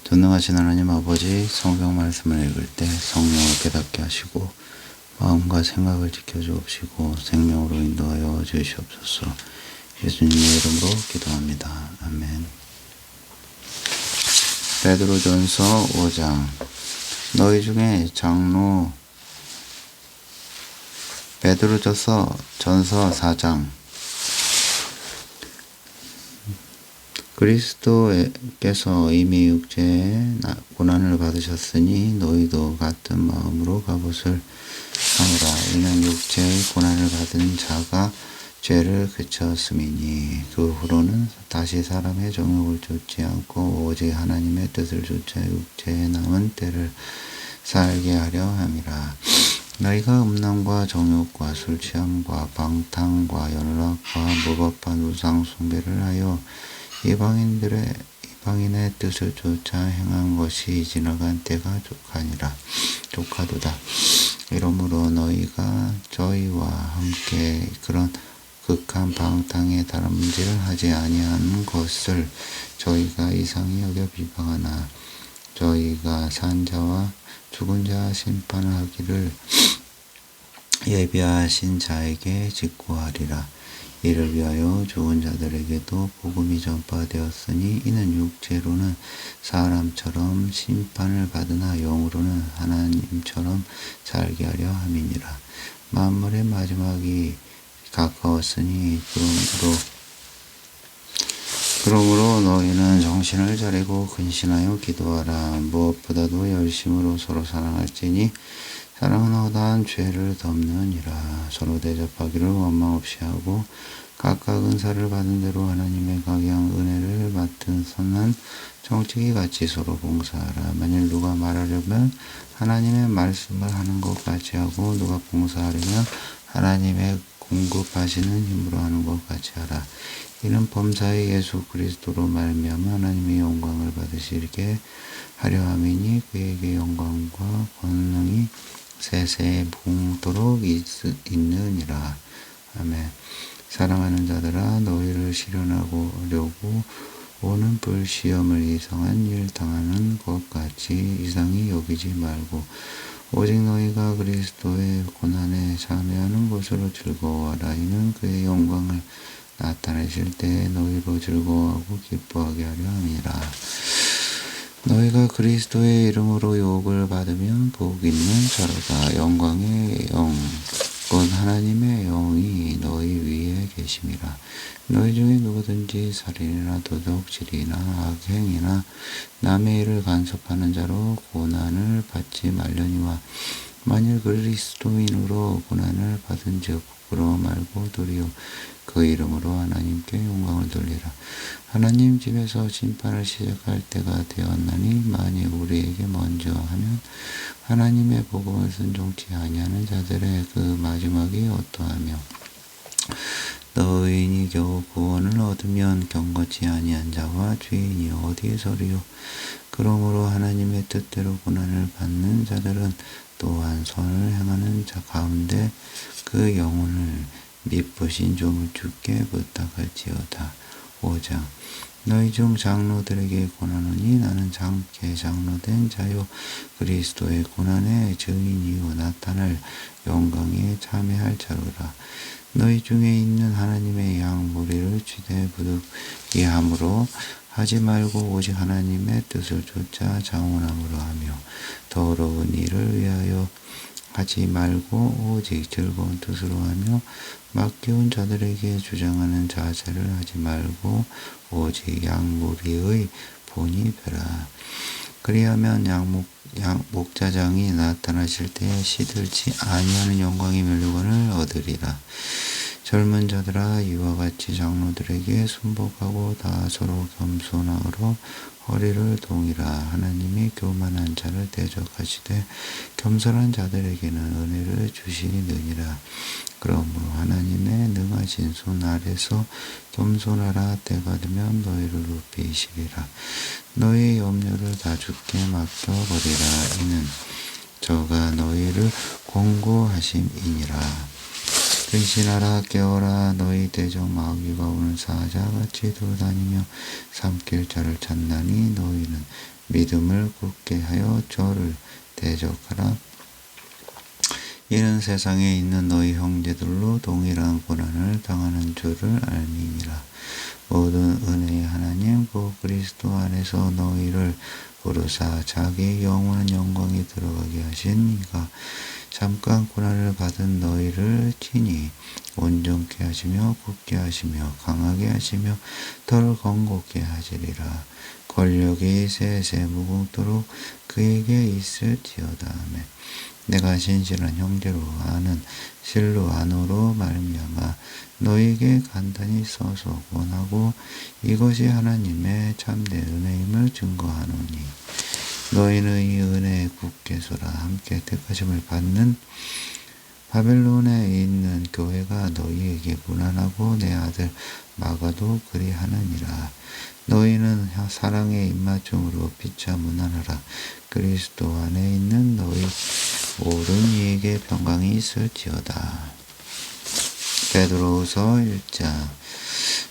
전능하신 하나님 아버지, 성경 말씀을 읽을 때 성령을 깨닫게 하시고 마음과 생각을 지켜주옵시고 생명으로 인도하여 주시옵소서. 예수님의 이름으로 기도합니다. 아멘. 베드로전서 5장. 너희 중에 장로. 베드로전서 4장. 그리스도께서 이미 육체에 고난을 받으셨으니 너희도 같은 마음으로 갑옷을 하노라. 이는 육체의 고난을 받은 자가 죄를 그쳤음이니 그 후로는 다시 사람의 정욕을 좇지 않고 오직 하나님의 뜻을 좇아 육체에 남은 때를 살게 하려 함이라. 너희가 음란과 정욕과 술취함과 방탕과 연락과 무법한 우상 숭배를 하여 이방인의 뜻을 쫓아 행한 것이 지나간 때가 족하도다. 이러므로 너희가 저희와 함께 그런 극한 방탕에 다름질을 하지 아니하는 것을 저희가 이상히 여겨 비방하나 저희가 산 자와 죽은 자 심판을 하기를 예비하신 자에게 직구하리라. 이를 위하여 죽은 자들에게도 복음이 전파되었으니 이는 육체로는 사람처럼 심판을 받으나 영으로는 하나님처럼 살게 하려 함이니라. 만물의 마지막이 가까웠으니 그러므로 너희는 정신을 차리고 근신하여 기도하라. 무엇보다도 열심으로 서로 사랑할지니 사랑은 허다한 죄를 덮느니라. 서로 대접하기를 원망 없이 하고 각각 은사를 받은 대로 하나님의 각양 은혜를 맡은 선한 정치기 같이 서로 봉사하라. 만일 누가 말하려면 하나님의 말씀을 하는 것 같이 하고 누가 봉사하려면 하나님의 공급하시는 힘으로 하는 것 같이 하라. 이는 범사의 예수 그리스도로 말미암아 하나님의 영광을 받으시게 하려 함이니 그에게 영광과 권능이 세세에 붕도록 있느니라. 아멘. 사랑하는 자들아, 너희를 시련하려고 오는 불시험을 이상한 일 당하는 것 같이 이상히 여기지 말고 오직 너희가 그리스도의 고난에 참여하는 것으로 즐거워하라. 이는 그의 영광을 나타내실 때에 너희로 즐거워하고 기뻐하게 하려 함이라. 너희가 그리스도의 이름으로 욕을 받으면 복 있는 자로다. 영광의 영, 곧 하나님의 영이 너희 위에 계심이라. 너희 중에 누구든지 살인이나 도둑질이나 악행이나 남의 일을 간섭하는 자로 고난을 받지 말려니와 만일 그리스도인으로 고난을 받은즉 부끄러워 말고 도리어 그 이름으로 하나님께 영광을 돌리라. 하나님 집에서 심판을 시작할 때가 되었나니 만일 우리에게 먼저 하면 하나님의 복음을 순종치 아니하는 자들의 그 마지막이 어떠하며 너희인이 겨우 구원을 얻으면 경건치 아니한 자와 죄인이 어디에 서리요. 그러므로 하나님의 뜻대로 고난을 받는 자들은 또한 선을 행하는 자 가운데 그 영혼을 미쁘신 조물주께 부탁할지어다. 5장. 너희 중 장로들에게 권하노니 나는 장께 장로된 자요 그리스도의 고난의 증인이요 나타날 영광에 참여할 자로라. 너희 중에 있는 하나님의 양 무리를 쥐되 부득이 함으로 하지 말고 오직 하나님의 뜻을 좇아 장원함으로 하며 더러운 일을 위하여 하지 말고 오직 즐거운 뜻으로 하며 맡겨온 자들에게 주장하는 자세를 하지 말고 오직 양무리의 본이 되라. 그리하면 목자장이 나타나실 때에 시들지 아니하는 영광의 면류관을 얻으리라. 젊은 자들아, 이와 같이 장로들에게 순복하고 다 서로 겸손하로 허리를 동이라. 하나님이 교만한 자를 대적하시되 겸손한 자들에게는 은혜를 주시느니라. 그러므로 하나님의 능하신 손 아래서 겸손하라. 때가 되면 너희를 높이시리라. 너희의 염려를 다 주께 맡겨버리라. 이는 저가 너희를 권고하심이니라. 근신하라. 깨어라. 너희 대적 마귀가 오는 사자같이 돌아다니며 삼킬 자를 찾나니 너희는 믿음을 굳게 하여 저를 대적하라. 이는 세상에 있는 너희 형제들로 동일한 고난을 당하는 줄을 알미니라. 모든 은혜의 하나님 그 그리스도 안에서 너희를 부르사 자기의 영원한 영광에 들어가게 하신 이가 잠깐 고난을 받은 너희를 친히 온전케 하시며 굳게 하시며 강하게 하시며 덜 건고게 하시리라. 권력이 세세 무궁토록 그에게 있을지어다. 아멘. 내가 신실한 형제로 아는 실로 안으로 말미암아 너희에게 간단히 써서 권하고 이것이 하나님의 참된 은혜임을 증거하노니 너희는 이 은혜에 굳게 서라. 함께 택하심을 받는 바벨론에 있는 교회가 너희에게 무난하고 내 아들 마가도 그리하느니라. 너희는 사랑의 입맞춤으로 피차 무난하라. 그리스도 안에 있는 너희 모든 이에게 평강이 있을지어다. 베드로후서 1장.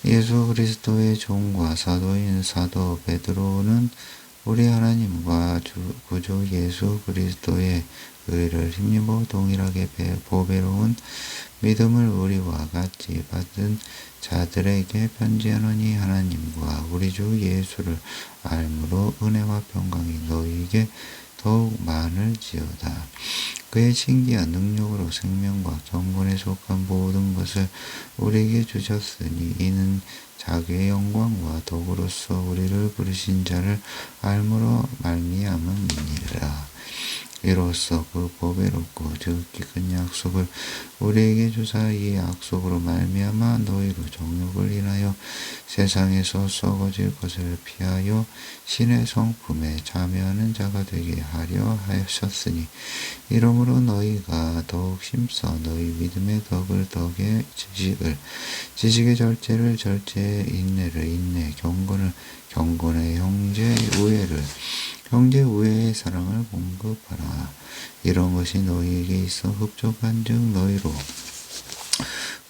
예수 그리스도의 종과 사도인 사도 베드로는 우리 하나님과 구주 예수 그리스도의 의를 힘입어 동일하게 보배로운 믿음을 우리와 같이 받은 자들에게 편지하노니 하나님과 우리 주 예수를 알므로 은혜와 평강이 너희에게 더욱 많을지어다. 그의 신기한 능력으로 생명과 경건에 속한 모든 것을 우리에게 주셨으니 이는 자기의 영광과 덕으로서 우리를 부르신 자를 알므로 말미암음이니라. 이로써 그 보배롭고 즉 큰 약속을 우리에게 주사 이 약속으로 말미암아 너희로 정욕을 인하여 세상에서 썩어질 것을 피하여 신의 성품에 참여하는 자가 되게 하려 하셨으니 이러므로 너희가 더욱 힘써 너희 믿음의 덕을 덕에 지식을 지식의 절제를 절제에 인내를 인내 경건을 경건에 형제 우애를 형제 우애의 사랑을 공급하라. 이런 것이 너희에게 있어 흡족한 즉 너희로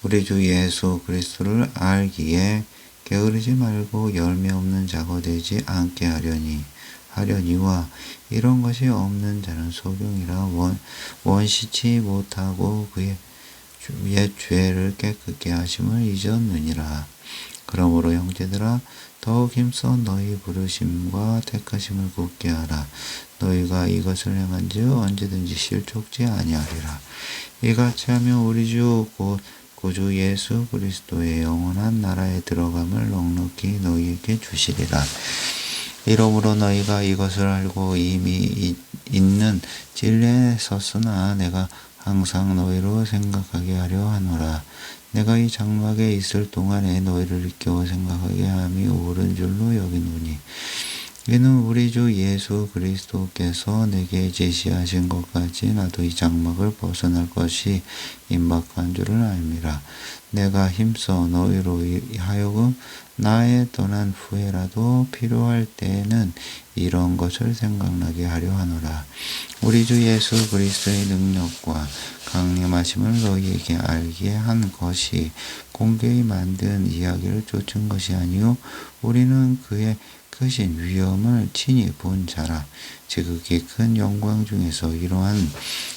우리 주 예수 그리스도를 알기에 게으르지 말고 열매 없는 자가 되지 않게 하려니와 이런 것이 없는 자는 소경이라 원시치 못하고 그의 옛 죄를 깨끗게 하심을 잊었느니라. 그러므로 형제들아 더욱 힘써 너희 부르심과 택하심을 굳게 하라. 너희가 이것을 행한즉 언제든지 실족지 아니하리라. 이같이 하면 우리 주 곧 구주 예수 그리스도의 영원한 나라에 들어감을 넉넉히 너희에게 주시리라. 이러므로 너희가 이것을 알고 이미 있는 진리에 섰으나 내가 항상 너희로 생각하게 하려 하노라. 내가 이 장막에 있을 동안에 너희를 일깨워 생각하게 함이 옳은 줄로 여기노니 이는 우리 주 예수 그리스도께서 내게 제시하신 것 같이 나도 이 장막을 벗어날 것이 임박한 줄을 알미라. 내가 힘써 너희로 하여금 나의 떠난 후에라도 필요할 때에는 이런 것을 생각나게 하려 하노라. 우리 주 예수 그리스도의 능력과 강림하심을 너희에게 알게 한 것이 공개히 만든 이야기를 쫓은 것이 아니요 우리는 그의 크신 위엄을 친히 본 자라. 지극히 큰 영광 중에서 이러한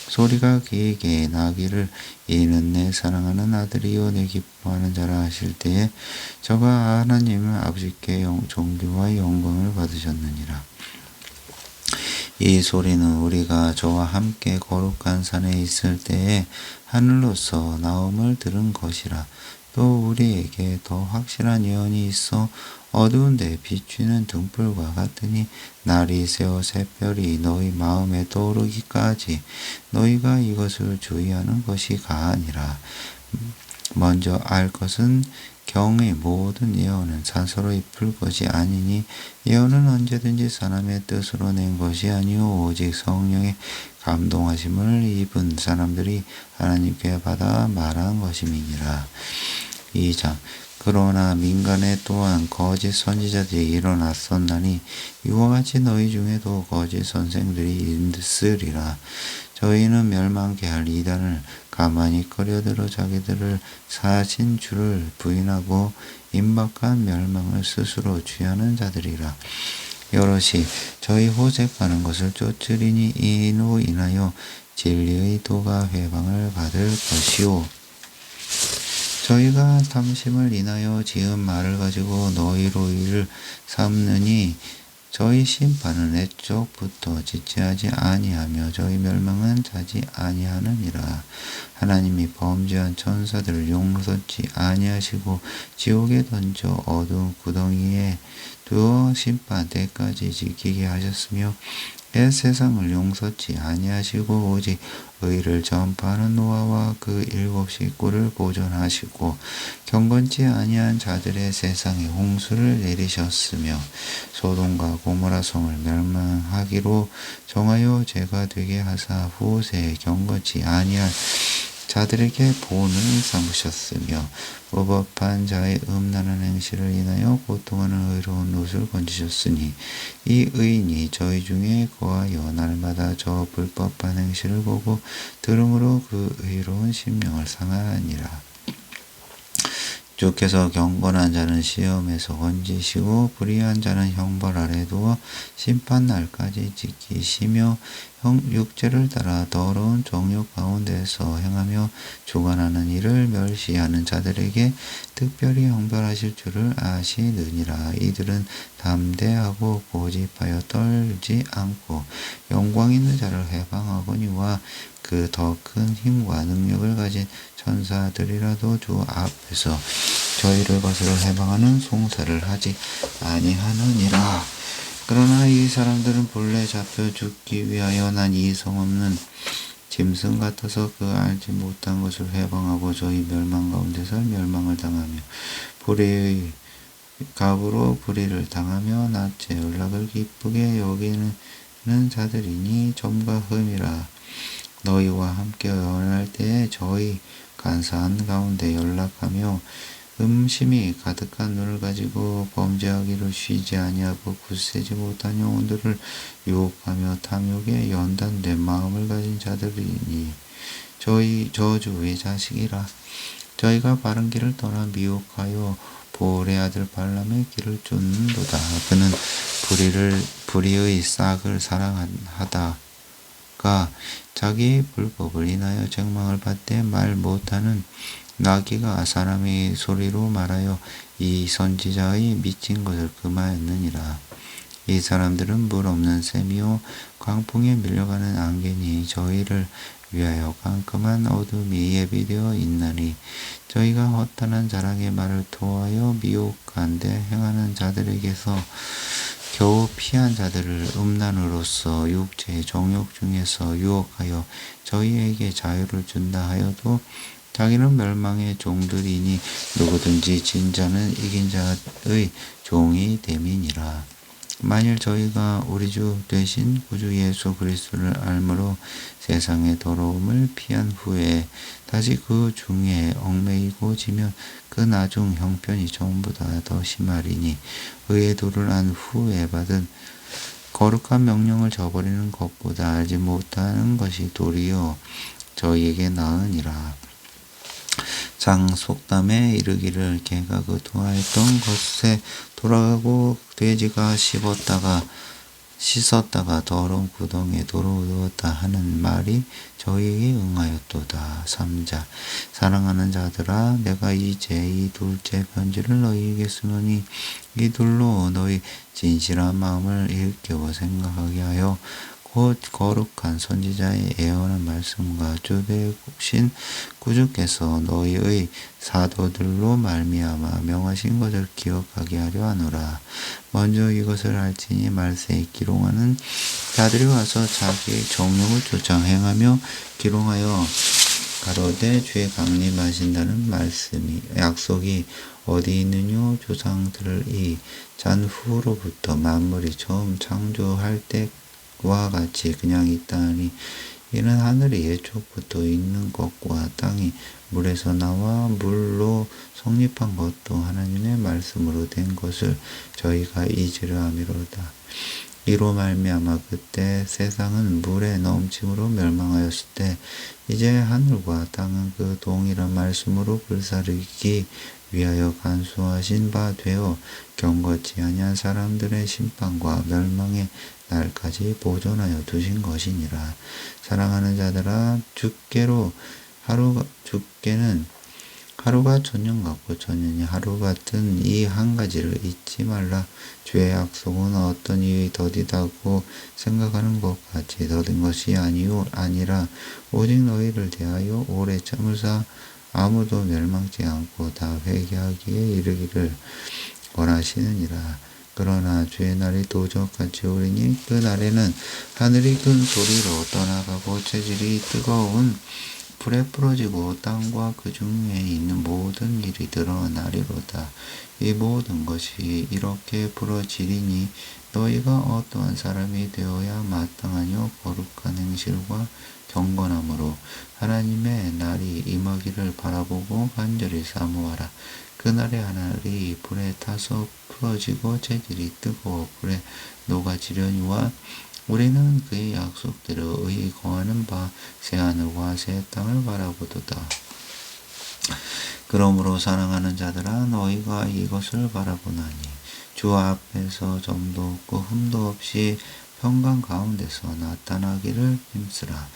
소리가 그에게 나기를 이는 내 사랑하는 아들이요 내 기뻐하는 자라 하실 때에 저가 하나님 아버지께 존귀와 영광을 받으셨느니라. 이 소리는 우리가 저와 함께 거룩한 산에 있을 때에 하늘로서 나옴을 들은 것이라. 또 우리에게 더 확실한 예언이 있어 어두운데 비추는 등불과 같으니 날이 새어 새별이 너희 마음에 떠오르기까지 너희가 이것을 주의하는 것이 가아니라. 먼저 알 것은 경의 모든 예언은 사서로 입을 것이 아니니 예언은 언제든지 사람의 뜻으로 낸 것이 아니오 오직 성령의 감동하심을 입은 사람들이 하나님께 받아 말한 것임이니라. 2장. 그러나 민간에 또한 거짓 선지자들이 일어났었나니 이와 같이 너희 중에도 거짓 선생들이 있으리라. 저희는 멸망케 할 이단을 가만히 꺼려들어 자기들을 사신 주를 부인하고 임박한 멸망을 스스로 취하는 자들이라. 여럿이 저희 호색하는 것을 쫓으리니 이로 인하여 진리의 도가 회방을 받을 것이요. 저희가 탐심을 인하여 지은 말을 가지고 너희로 이를 삼느니 저희 심판은 애쪽부터 지체하지 아니하며 저희 멸망은 자지 아니하느니라. 하나님이 범죄한 천사들을 용서치 아니하시고 지옥에 던져 어두운 구덩이에 두어 심판 때까지 지키게 하셨으며 옛 세상을 용서치 아니하시고 오직 의를 전파하는 노아와 그 7 식구를 보존하시고 경건치 아니한 자들의 세상에 홍수를 내리셨으며 소돔과 고모라 성을 멸망하기로 정하여 죄가 되게 하사 후세에 경건치 아니한 자들에게 본을 삼으셨으며 무법한 자의 음란한 행실을 인하여 고통하는 의로운 롯을 건지셨으니 이 의인이 저희 중에 거하여 날마다 저 불법한 행실을 보고 들음으로 그 의로운 심령을 상하니라. 주께서 경건한 자는 시험에서 건지시고 불의한 자는 형벌 아래 두어 심판날까지 지키시며 육체를 따라 더러운 정욕 가운데서 행하며 주관하는 일을 멸시하는 자들에게 특별히 형벌하실 줄을 아시느니라. 이들은 담대하고 고집하여 떨지 않고 영광 있는 자를 해방하거니와 그 더 큰 힘과 능력을 가진 천사들이라도 주 앞에서 저희를 거스러 해방하는 송사를 하지 아니하느니라. 그러나 이 사람들은 본래 잡혀 죽기 위하여 난 이성 없는 짐승 같아서 그 알지 못한 것을 해방하고 저희 멸망 가운데서 멸망을 당하며 불의의 갑으로 불의를 당하며 낮에 연락을 기쁘게 여기는 자들이니 점과 흠이라. 너희와 함께 연할 때에 저희 간사한 가운데 연락하며 음심이 가득한 눈을 가지고 범죄하기로 쉬지 아니하고 굳세지 못한 영혼들을 유혹하며 탐욕에 연단된 마음을 가진 자들이니 저희 저주의 자식이라. 저희가 바른 길을 떠나 미혹하여 보올의 아들 발람의 길을 쫓는도다. 그는 불의의 싹을 사랑하다가 자기의 불법을 인하여 책망을 받되 말 못하는 나귀가 사람의 소리로 말하여 이 선지자의 미친 것을 금하였느니라. 이 사람들은 물 없는 샘이요 광풍에 밀려가는 안개니 저희를 위하여 깜깜한 어둠이 예비되어 있나니 저희가 허탄한 자랑의 말을 토하여 미혹한데 행하는 자들에게서 겨우 피한 자들을 음란으로서 육체의 정욕 중에서 유혹하여 저희에게 자유를 준다 하여도 자기는 멸망의 종들이니 누구든지 진 자는 이긴 자의 종이 됨이니라. 만일 저희가 우리 주 되신 구주 예수 그리스도를 알므로 세상의 더러움을 피한 후에 다시 그 중에 얽매이고 지면 그 나중 형편이 전보다 더 심하리니 의의 도를 안 후에 받은 거룩한 명령을 저버리는 것보다 알지 못하는 것이 도리요 저희에게 나으니라. 장 속담에 이르기를 개가 그동하였던 것에 돌아가고 돼지가 씻었다가 더러운 구덩이에 돌아오었다 하는 말이 저희에게 응하였도다. 3자 사랑하는 자들아 내가 이제 이 둘째 편지를 너희에게 쓰노니 이 둘로 너희 진실한 마음을 일깨워 생각하게 하여 곧 거룩한 선지자의 예언한 말씀과 주 되신 구주께서 너희의 사도들로 말미암아 명하신 것을 기억하게 하려 하노라. 먼저 이것을 알지니 말세에 기롱하는 자들이 와서 자기의 정욕을 쫓아 행하며 기롱하여 가로되 주의 강림하신다는 말씀이 약속이 어디 있느뇨. 조상들이 잔후로부터 만물이 처음 창조할 때와 같이 그냥 있다니 이는 하늘이 예초부터 있는 것과 땅이 물에서 나와 물로 성립한 것도 하나님의 말씀으로 된 것을 저희가 잊으려 함이로다. 이로 말미암아 그때 세상은 물의 넘침으로 멸망하였을 때 이제 하늘과 땅은 그 동일한 말씀으로 불사르기 위하여 간수하신 바 되어 경건치 아니한 사람들의 심판과 멸망의 날까지 보존하여 두신 것이니라. 사랑하는 자들아, 주께는 하루가 천년 같고 천년이 하루 같은 이 한 가지를 잊지 말라. 주의 약속은 어떤 이의 더디다고 생각하는 것 같이 더딘 것이 아니라 오직 너희를 대하여 오래 참으사 아무도 멸망치 않고 다 회개하기에 이르기를 원하시느니라. 그러나 주의 날이 도적같이 오리니 그 날에는 하늘이 큰 소리로 떠나가고 체질이 뜨거운 불에 부러지고 땅과 그 중에 있는 모든 일이 드러나리로다. 이 모든 것이 이렇게 부러지리니 너희가 어떠한 사람이 되어야 마땅하뇨. 거룩한 행실과 경건함으로 하나님의 날이 임하기를 바라보고 간절히 사모하라. 그날에 하늘이 불에 타서 부러지고 재질이 뜨거워 불에 녹아지려니와 우리는 그의 약속대로 의에 거하는 바 새하늘과 새 땅을 바라보도다. 그러므로 사랑하는 자들아, 너희가 이것을 바라보나니 주 앞에서 점도 없고 흠도 없이 평강 가운데서 나타나기를 힘쓰라.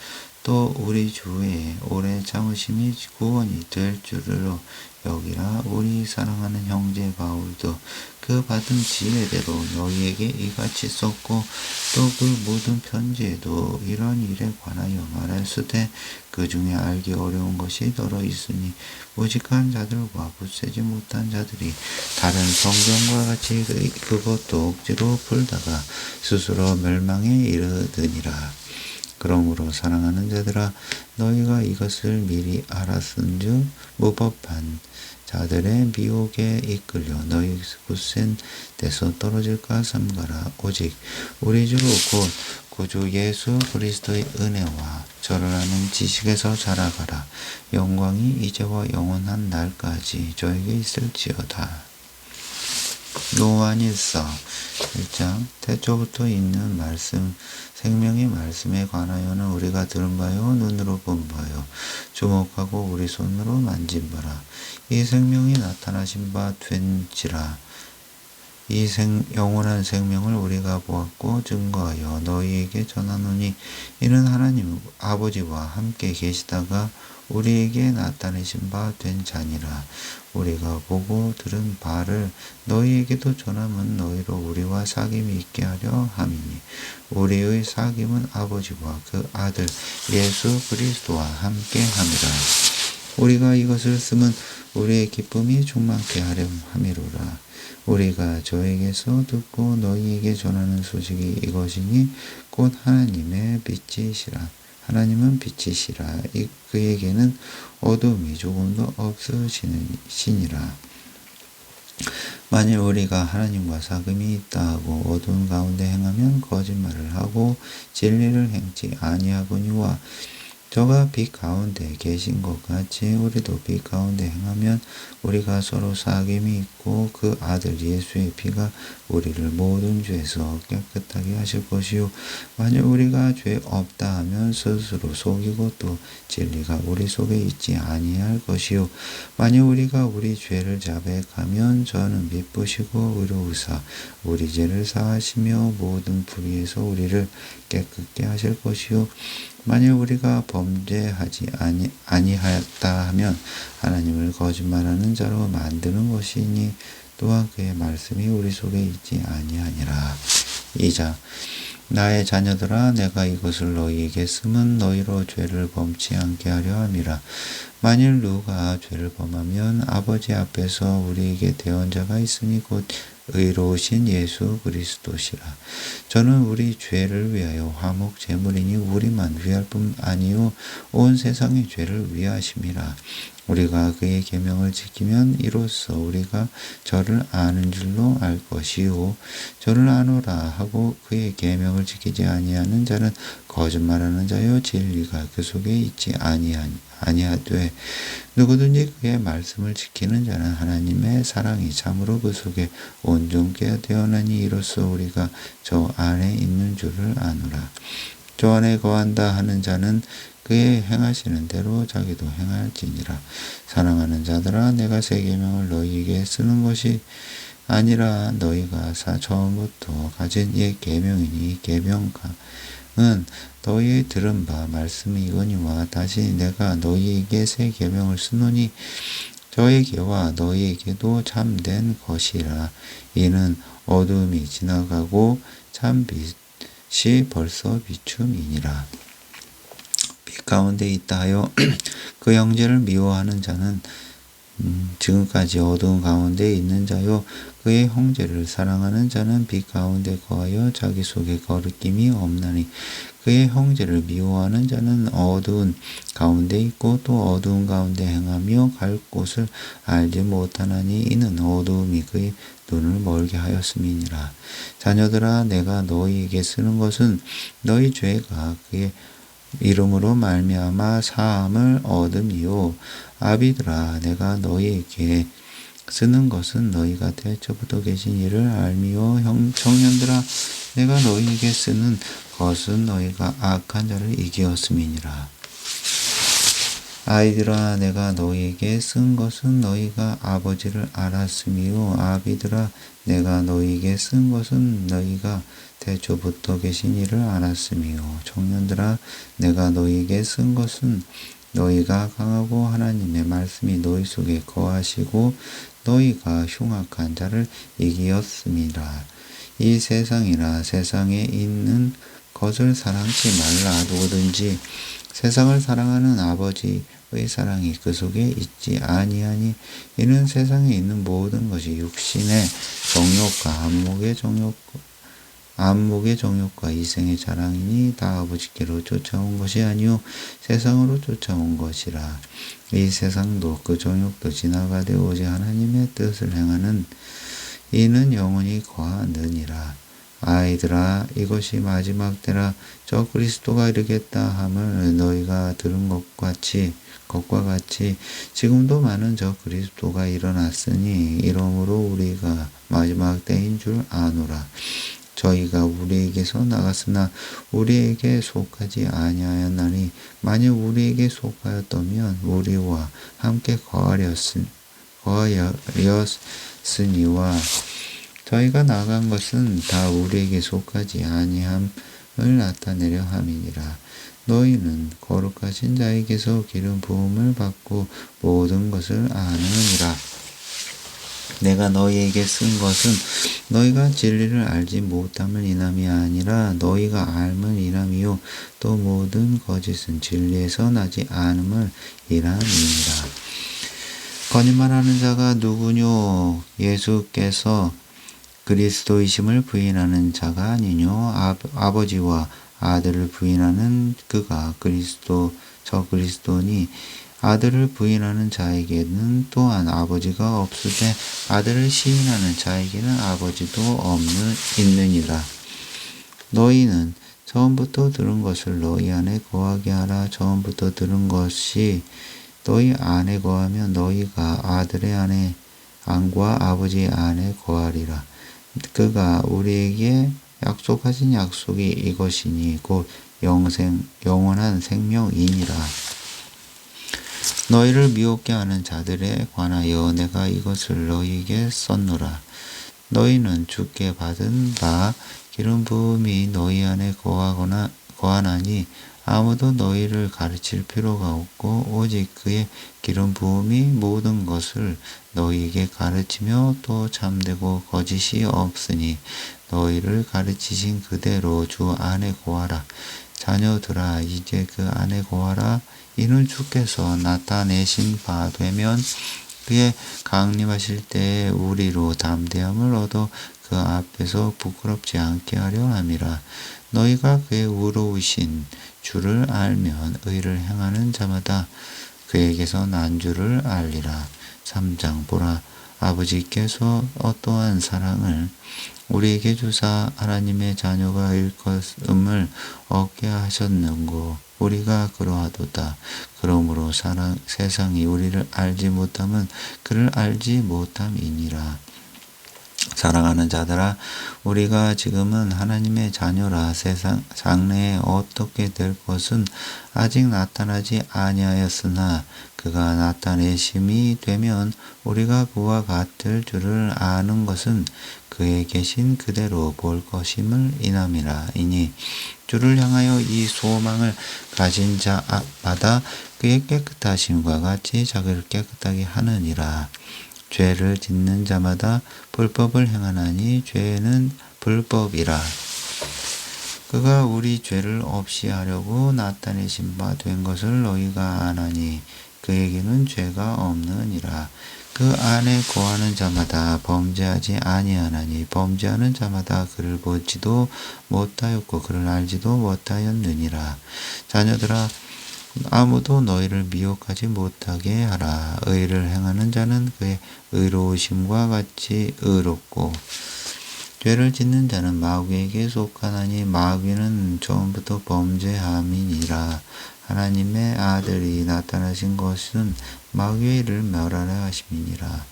또 우리 주의 오래 참으심이 구원이 될 줄로 여기라. 우리 사랑하는 형제 바울도 그 받은 지혜대로 너희에게 이같이 썼고 또 그 모든 편지에도 이런 일에 관하여 말하였으되 그 중에 알기 어려운 것이 더러 있으니 무직한 자들과 굳세지 못한 자들이 다른 성경과 같이 그것도 억지로 풀다가 스스로 멸망에 이르느니라. 그러므로 사랑하는 자들아, 너희가 이것을 미리 알았은즉 무법한 자들의 미혹에 이끌려 너희 굳센 데서 떨어질까 삼가라. 오직 우리 주로 곧 구주 예수 그리스도의 은혜와 저를 아는 지식에서 자라가라. 영광이 이제와 영원한 날까지 저에게 있을지어다. 요한일서 1장 태초부터 있는 말씀 생명의 말씀에 관하여는 우리가 들은 바요 눈으로 본 바요 주목하고 우리 손으로 만진 바라. 이 생명이 나타나신 바 된지라. 이 영원한 생명을 우리가 보았고 증거하여 너희에게 전하노니 이는 하나님 아버지와 함께 계시다가 우리에게 나타내신 바 된 자니라. 우리가 보고 들은 바를 너희에게도 전함은 너희로 우리와 사귐이 있게 하려 함이니 우리의 사귐은 아버지와 그 아들 예수 그리스도와 함께 함이라. 우리가 이것을 쓰면 우리의 기쁨이 충만케 하려 함이로라. 우리가 저에게서 듣고 너희에게 전하는 소식이 이것이니 곧 하나님의 빛이시라. 하나님은 빛이시라. 그에게는 어둠이 조금도 없으시니라. 만일 우리가 하나님과 사귐이 있다 하고 어두운 가운데 행하면 거짓말을 하고 진리를 행치 아니하거니와 저가 빛 가운데 계신 것 같이 우리도 빛 가운데 행하면 우리가 서로 사귐이 있고 그 아들 예수의 피가 우리를 모든 죄에서 깨끗하게 하실 것이요 만일 우리가 죄 없다 하면 스스로 속이고 또 진리가 우리 속에 있지 아니할 것이요 만일 우리가 우리 죄를 자백하면 저는 미쁘시고 의로우사 우리 죄를 사하시며 모든 불의에서 우리를 깨끗게 하실 것이요 만일 우리가 범죄하지 아니하였다 하면 하나님을 거짓말하는 자로 만드는 것이니 또한 그의 말씀이 우리 속에 있지 아니하니라. 2장 나의 자녀들아 내가 이것을 너희에게 쓰면 너희로 죄를 범치 않게 하려 함이라. 만일 누가 죄를 범하면 아버지 앞에서 우리에게 대언자가 있으니 곧 의로우신 예수 그리스도시라. 저는 우리 죄를 위하여 화목 제물이니 우리만 위할 뿐 아니요 온 세상의 죄를 위하심이라. 우리가 그의 계명을 지키면 이로써 우리가 저를 아는 줄로 알 것이요 저를 아노라 하고 그의 계명을 지키지 아니하는 자는 거짓말하는 자요 진리가 그 속에 있지 아니하되 누구든지 그의 말씀을 지키는 자는 하나님의 사랑이 참으로 그 속에 온전케 되어나니 이로써 우리가 저 안에 있는 줄을 아노라. 주 안에 거한다 하는 자는 그의 행하시는 대로 자기도 행할지니라. 사랑하는 자들아, 내가 새 계명을 너희에게 쓰는 것이 아니라 너희가 처음부터 가진 옛 계명이니, 계명은 너희 들은 바 말씀이거니와 다시 내가 너희에게 새 계명을 쓰노니 저에게와 너희에게도 참된 것이라. 이는 어둠이 지나가고 참 빛이 벌써 비춤이니라. 빛 가운데 있다 하여 그 형제를 미워하는 자는 지금까지 어두운 가운데 있는 자요, 그의 형제를 사랑하는 자는 빛 가운데 거하여 자기 속에 거리낌이 없나니, 그의 형제를 미워하는 자는 어두운 가운데 있고 또 어두운 가운데 행하며 갈 곳을 알지 못하나니, 이는 어두움이 그의 눈을 멀게 하였음이니라. 자녀들아, 내가 너희에게 쓰는 것은 너희 죄가 그의 이름으로 말미암아 사함을 얻음이요. 아비들아, 내가 너희에게 쓰는 것은 너희가 태초부터 계신 이를 알미요. 청년들아, 내가 너희에게 쓰는 것은 너희가 악한 자를 이기었음이니라. 아이들아, 내가 너희에게 쓴 것은 너희가 아버지를 알았음이요. 아비들아, 내가 너희에게 쓴 것은 너희가 태초부터 계신 이를 알았음이요. 청년들아, 내가 너희에게 쓴 것은 너희가 강하고 하나님의 말씀이 너희 속에 거하시고 너희가 흉악한 자를 이기었음이라. 이 세상이나 세상에 있는 것을 사랑치 말라. 누구든지 세상을 사랑하는 아버지의 사랑이 그 속에 있지 아니하니, 이는 세상에 있는 모든 것이 육신의 정욕과 안목의 정욕과 이생의 자랑이니 다 아버지께로 쫓아온 것이 아니요 세상으로 쫓아온 것이라. 이 세상도 그 정욕도 지나가되 오직 하나님의 뜻을 행하는 이는 영원히 거하느니라. 아이들아, 이것이 마지막 때라. 저 그리스도가 이르겠다 함을 너희가 들은 것과 같이 지금도 많은 저 그리스도가 일어났으니, 이러므로 우리가 마지막 때인 줄 아노라. 저희가 우리에게서 나갔으나 우리에게 속하지 아니하였나니, 만일 우리에게 속하였다면 우리와 함께 거하였으니와 저희가 나간 것은 다 우리에게 속하지 아니함을 나타내려 함이니라. 너희는 거룩하신 자에게서 기름 부음을 받고 모든 것을 아느니라. 내가 너희에게 쓴 것은 너희가 진리를 알지 못함을 인함이 아니라 너희가 알면 인함이요, 또 모든 거짓은 진리에서 나지 않음을 인함이니라. 거짓말하는 자가 누구뇨? 예수께서 그리스도이심을 부인하는 자가 아니뇨? 아버지와 아들을 부인하는 그가 저 그리스도니, 아들을 부인하는 자에게는 또한 아버지가 없으되 아들을 시인하는 자에게는 아버지도 있느니라. 너희는 처음부터 들은 것을 너희 안에 거하게 하라. 처음부터 들은 것이 너희 안에 거하면 너희가 아들의 안과 아버지의 안에 거하리라. 그가 우리에게 약속하신 약속이 이것이니 곧 영원한 생명이니라. 너희를 미혹게 하는 자들에 관하여 내가 이것을 너희에게 썼노라. 너희는 주께 받은 바 기름 부음이 너희 안에 거하나니 아무도 너희를 가르칠 필요가 없고 오직 그의 기름 부음이 모든 것을 너희에게 가르치며 또 참되고 거짓이 없으니 너희를 가르치신 그대로 주 안에 거하라. 자녀들아, 이제 그 안에 거하라. 이는 주께서 나타내신 바 되면 그의 강림하실 때에 우리로 담대함을 얻어 그 앞에서 부끄럽지 않게 하려 함이라. 너희가 그의 의로우신 주를 알면 의를 행하는 자마다 그에게서 난 줄을 알리라. 3장 보라, 아버지께서 어떠한 사랑을 우리에게 주사 하나님의 자녀가 일것음을 얻게 하셨는고 우리가 그러하도다. 그러므로 세상이 우리를 알지 못함은 그를 알지 못함이니라. 사랑하는 자들아, 우리가 지금은 하나님의 자녀라. 세상 장래에 어떻게 될 것은 아직 나타나지 아니하였으나 그가 나타내심이 되면 우리가 그와 같을 줄을 아는 것은 그에 계신 그대로 볼 것임을 인함이라. 이니 주를 향하여 이 소망을 가진 자마다 그의 깨끗하심과 같이 자기를 깨끗하게 하느니라. 죄를 짓는 자마다 불법을 행하나니 죄는 불법이라. 그가 우리 죄를 없이 하려고 나타내신 바 된 것을 너희가 아나니 그에게는 죄가 없느니라. 그 안에 거하는 자마다 범죄하지 아니하나니 범죄하는 자마다 그를 보지도 못하였고 그를 알지도 못하였느니라. 자녀들아, 아무도 너희를 미혹하지 못하게 하라. 의를 행하는 자는 그의 의로우심과 같이 의롭고 죄를 짓는 자는 마귀에게 속하나니 마귀는 처음부터 범죄함이니라. 하나님의 아들이 나타나신 것은 마귀의 일을 멸하려 하심이니라.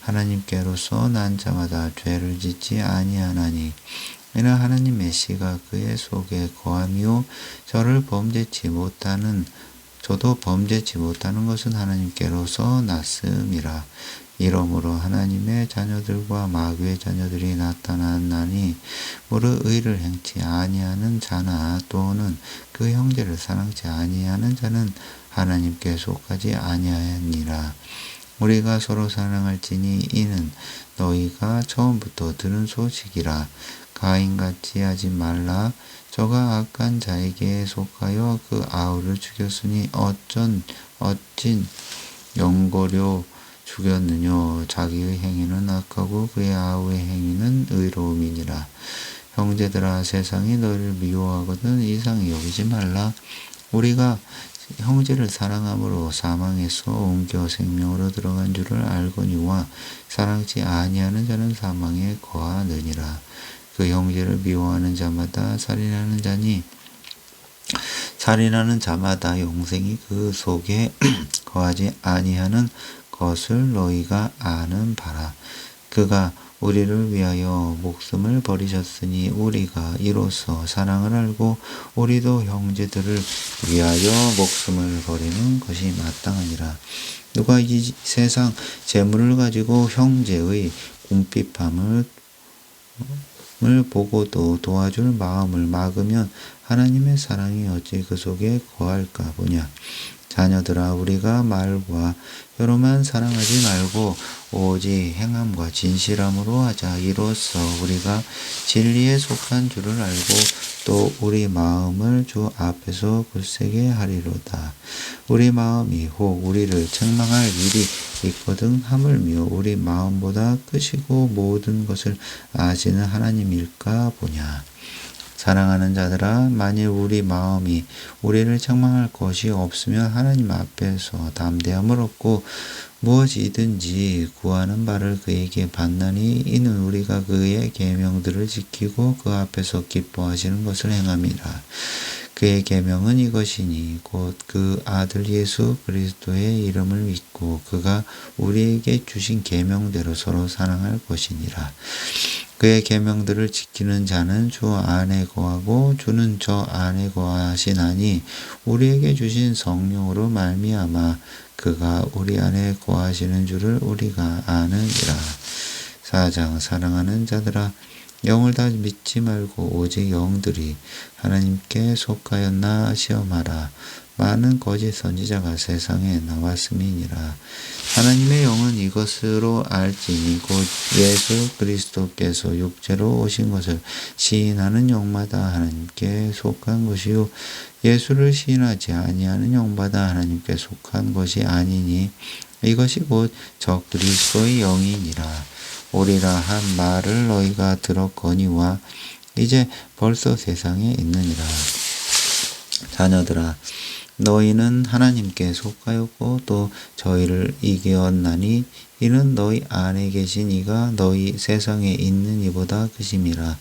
하나님께로서 난 자마다 죄를 짓지 아니하나니 이는 하나님의 씨가 그의 속에 거함이요 저도 범죄치 못하는 것은 하나님께로서 났음이라. 이러므로 하나님의 자녀들과 마귀의 자녀들이 나타났나니 무릇 의를 행치 아니하는 자나 또는 그 형제를 사랑치 아니하는 자는 하나님께 속하지 아니하였니라. 우리가 서로 사랑할지니 이는 너희가 처음부터 들은 소식이라. 가인같이 하지 말라. 저가 악한 자에게 속하여 그 아우를 죽였으니 어찐 영고려 죽였느뇨. 자기의 행위는 악하고 그의 아우의 행위는 의로움이니라. 형제들아, 세상이 너희를 미워하거든 이상히 여기지 말라. 우리가 형제를 사랑함으로 사망에서 옮겨 생명으로 들어간 줄을 알거니와 사랑치 아니하는 자는 사망에 거하느니라. 그 형제를 미워하는 자마다 살인하는 자니 살인하는 자마다 영생이 그 속에 거하지 아니하는 것을 너희가 아는 바라. 그가 우리를 위하여 목숨을 버리셨으니 우리가 이로써 사랑을 알고 우리도 형제들을 위하여 목숨을 버리는 것이 마땅하니라. 누가 이 세상 재물을 가지고 형제의 궁핍함을 보고도 도와줄 마음을 막으면 하나님의 사랑이 어찌 그 속에 거할까 보냐. 자녀들아, 우리가 말과 혀로만 사랑하지 말고 오직 행함과 진실함으로 하자. 이로써 우리가 진리에 속한 줄을 알고 또 우리 마음을 주 앞에서 굳세게 하리로다. 우리 마음이 혹 우리를 책망할 일이 있거든 하물며 우리 마음보다 크시고 모든 것을 아시는 하나님일까 보냐. 사랑하는 자들아, 만일 우리 마음이 우리를 책망할 것이 없으면 하나님 앞에서 담대함을 얻고 무엇이든지 구하는 바를 그에게 받나니 이는 우리가 그의 계명들을 지키고 그 앞에서 기뻐하시는 것을 행함이라. 그의 계명은 이것이니 곧 그 아들 예수 그리스도의 이름을 믿고 그가 우리에게 주신 계명대로 서로 사랑할 것이니라. 그의 계명들을 지키는 자는 주 안에 거하고 주는 저 안에 거하시나니 우리에게 주신 성령으로 말미암아 그가 우리 안에 거하시는 줄을 우리가 아느니라. 4장. 사랑하는 자들아, 영을 다 믿지 말고 오직 영들이 하나님께 속하였나 시험하라. 많은 거짓 선지자가 세상에 나왔음이니라. 하나님의 영은 이것으로 알지니 곧 예수 그리스도께서 육체로 오신 것을 시인하는 영마다 하나님께 속한 것이요 예수를 시인하지 아니하는 영마다 하나님께 속한 것이 아니니 이것이 곧 적 그리스도의 영이니라. 오리라 한 말을 너희가 들었거니와 이제 벌써 세상에 있느니라. 자녀들아, 너희는 하나님께 속하였고 또 저희를 이기었나니 이는 너희 안에 계신 이가 너희 세상에 있는 이보다 크심이라.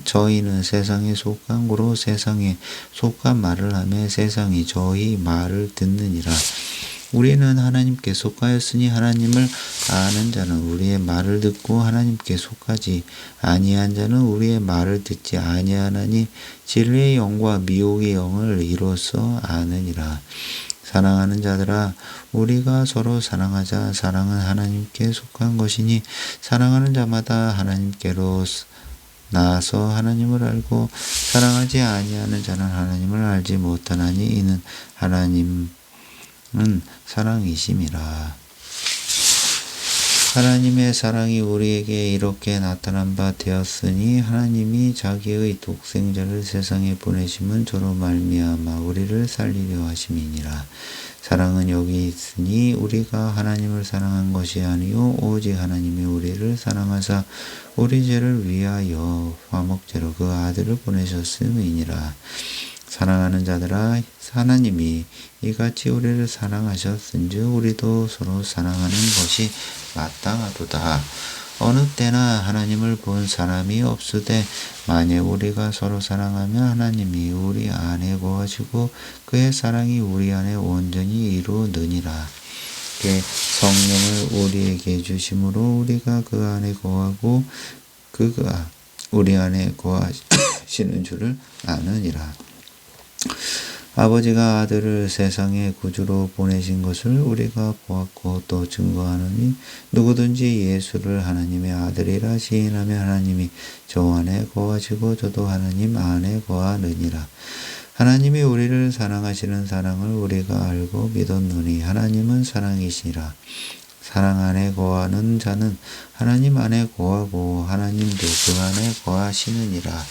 저희는 세상에 속한 고로 세상에 속한 말을 하며 세상이 저희 말을 듣느니라. 우리는 하나님께 속하였으니 하나님을 아는 자는 우리의 말을 듣고 하나님께 속하지 아니한 자는 우리의 말을 듣지 아니하나니 진리의 영과 미혹의 영을 이로써 아느니라. 사랑하는 자들아, 우리가 서로 사랑하자. 사랑은 하나님께 속한 것이니 사랑하는 자마다 하나님께로 나아서 하나님을 알고 사랑하지 아니하는 자는 하나님을 알지 못하나니 이는 하나님은 사랑이심이라. 하나님의 사랑이 우리에게 이렇게 나타난 바 되었으니 하나님이 자기의 독생자를 세상에 보내심은 저로 말미암아 우리를 살리려 하심이니라. 사랑은 여기 있으니 우리가 하나님을 사랑한 것이 아니요 오직 하나님이 우리를 사랑하사 우리 죄를 위하여 화목제로 그 아들을 보내셨음이니라. 사랑하는 자들아, 하나님이 이같이 우리를 사랑하셨은즉 우리도 서로 사랑하는 것이 마땅하도다. 어느 때나 하나님을 본 사람이 없으되 만일 우리가 서로 사랑하면 하나님이 우리 안에 거하시고 그의 사랑이 우리 안에 온전히 이루느니라. 그의 성령을 우리에게 주심으로 우리가 그 안에 거하고 그가 우리 안에 거하시는 줄을 아느니라. 아버지가 아들을 세상의 구주로 보내신 것을 우리가 보았고 또 증거하노니 누구든지 예수를 하나님의 아들이라 시인하면 하나님이 저 안에 거하시고 저도 하나님 안에 거하느니라. 하나님이 우리를 사랑하시는 사랑을 우리가 알고 믿었노니 하나님은 사랑이시라. 사랑 안에 거하는 자는 하나님 안에 거하고 하나님도 그 안에 거하시느니라.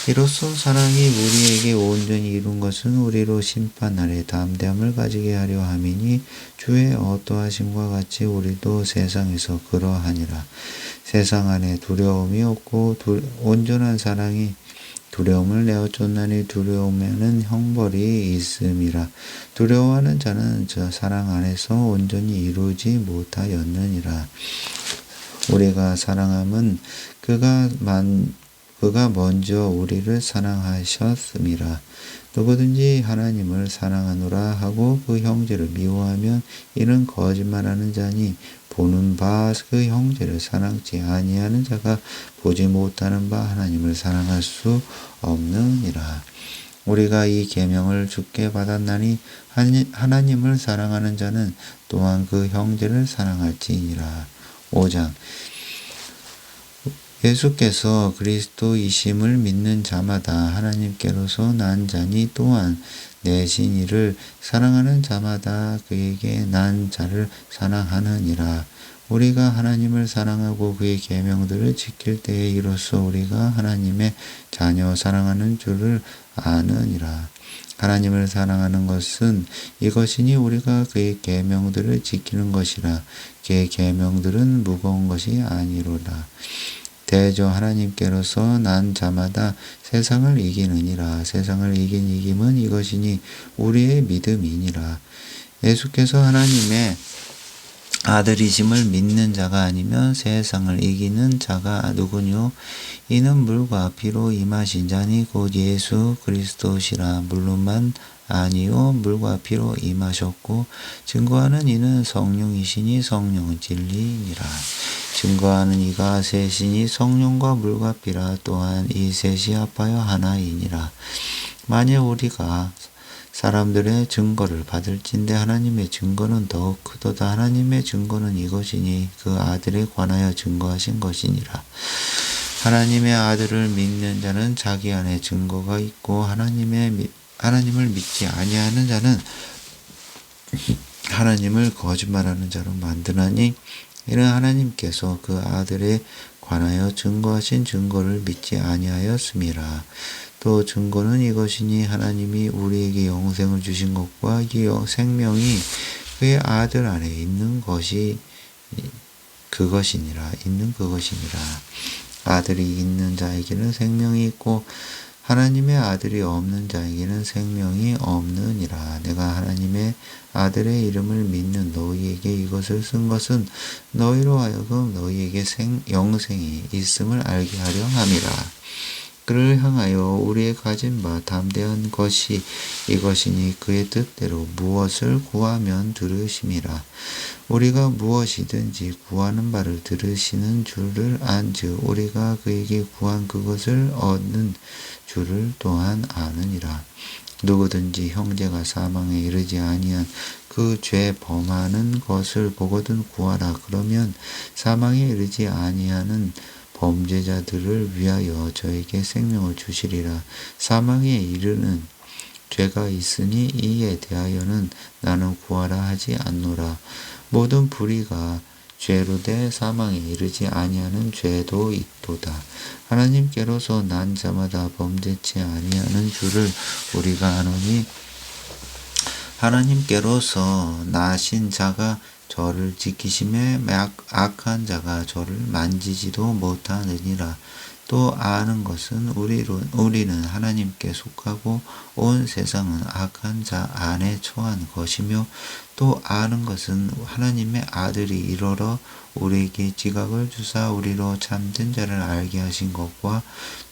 이로써 사랑이 우리에게 온전히 이룬 것은 우리로 심판날에 담대함을 가지게 하려 함이니 주의 어떠하심과 같이 우리도 세상에서 그러하니라. 세상 안에 두려움이 없고 온전한 사랑이 두려움을 내어 쫓나니 두려움에는 형벌이 있음이라. 두려워하는 자는 저 사랑 안에서 온전히 이루지 못하였느니라. 우리가 사랑함은 그가 먼저 우리를 사랑하셨음이라. 누구든지 하나님을 사랑하노라 하고 그 형제를 미워하면 이는 거짓말하는 자니 보는 바 그 형제를 사랑치 아니하는 자가 보지 못하는 바 하나님을 사랑할 수 없느니라. 우리가 이 계명을 주께 받았나니 하나님을 사랑하는 자는 또한 그 형제를 사랑할지니라. 5장 예수께서 그리스도이심을 믿는 자마다 하나님께로서 난 자니 또한 내신 이를 사랑하는 자마다 그에게 난 자를 사랑하느니라. 우리가 하나님을 사랑하고 그의 계명들을 지킬 때에 이로써 우리가 하나님의 자녀 사랑하는 줄을 아느니라. 하나님을 사랑하는 것은 이것이니 우리가 그의 계명들을 지키는 것이라. 그의 계명들은 무거운 것이 아니로라. 대저 하나님께로서 난 자마다 세상을 이기느니라. 세상을 이긴 이김은 이것이니 우리의 믿음이니라. 예수께서 하나님의 아들이심을 믿는 자가 아니면 세상을 이기는 자가 누구뇨? 이는 물과 피로 임하신 자니 곧 예수 그리스도시라. 물로만 아니요 물과 피로 임하셨고 증거하는 이는 성령이시니 성령은 진리니라. 증거하는 이가 셋이니 성령과 물과 피라. 또한 이 셋이 합하여 하나이니라. 만일 우리가 사람들의 증거를 받을진대 하나님의 증거는 더욱 크도다. 하나님의 증거는 이것이니 그 아들에 관하여 증거하신 것이니라. 하나님의 아들을 믿는 자는 자기 안에 증거가 있고 하나님을 믿지 아니하는 자는 하나님을 거짓말하는 자로 만드나니 이는 하나님께서 그 아들에 관하여 증거하신 증거를 믿지 아니하였음이라. 또 증거는 이것이니 하나님이 우리에게 영생을 주신 것과 이 생명이 그의 아들 안에 있는 그것이니라. 아들이 있는 자에게는 생명이 있고 하나님의 아들이 없는 자에게는 생명이 없느니라. 내가 하나님의 아들의 이름을 믿는 너희에게 이것을 쓴 것은 너희로 하여금 너희에게 영생이 있음을 알게 하려 함이라. 그를 향하여 우리의 가진 바 담대한 것이 이것이니 그의 뜻대로 무엇을 구하면 들으심이라. 우리가 무엇이든지 구하는 바를 들으시는 줄을 안즉 우리가 그에게 구한 그것을 얻는 줄을 또한 아느니라. 누구든지 형제가 사망에 이르지 아니한 그 죄 범하는 것을 보거든 구하라. 그러면 사망에 이르지 아니하는 범죄자들을 위하여 저에게 생명을 주시리라. 사망에 이르는 죄가 있으니 이에 대하여는 나는 구하라 하지 않노라. 모든 불의가 죄로 돼 사망에 이르지 아니하는 죄도 있도다. 하나님께로서 난 자마다 범죄치 아니하는 줄을 우리가 아노니 하나님께로서 나신 자가 저를 지키심에 악한 자가 저를 만지지도 못하느니라. 또 아는 것은 우리는 하나님께 속하고 온 세상은 악한 자 안에 처한 것이며 또 아는 것은 하나님의 아들이 이르러 우리에게 지각을 주사 우리로 참된 자를 알게 하신 것과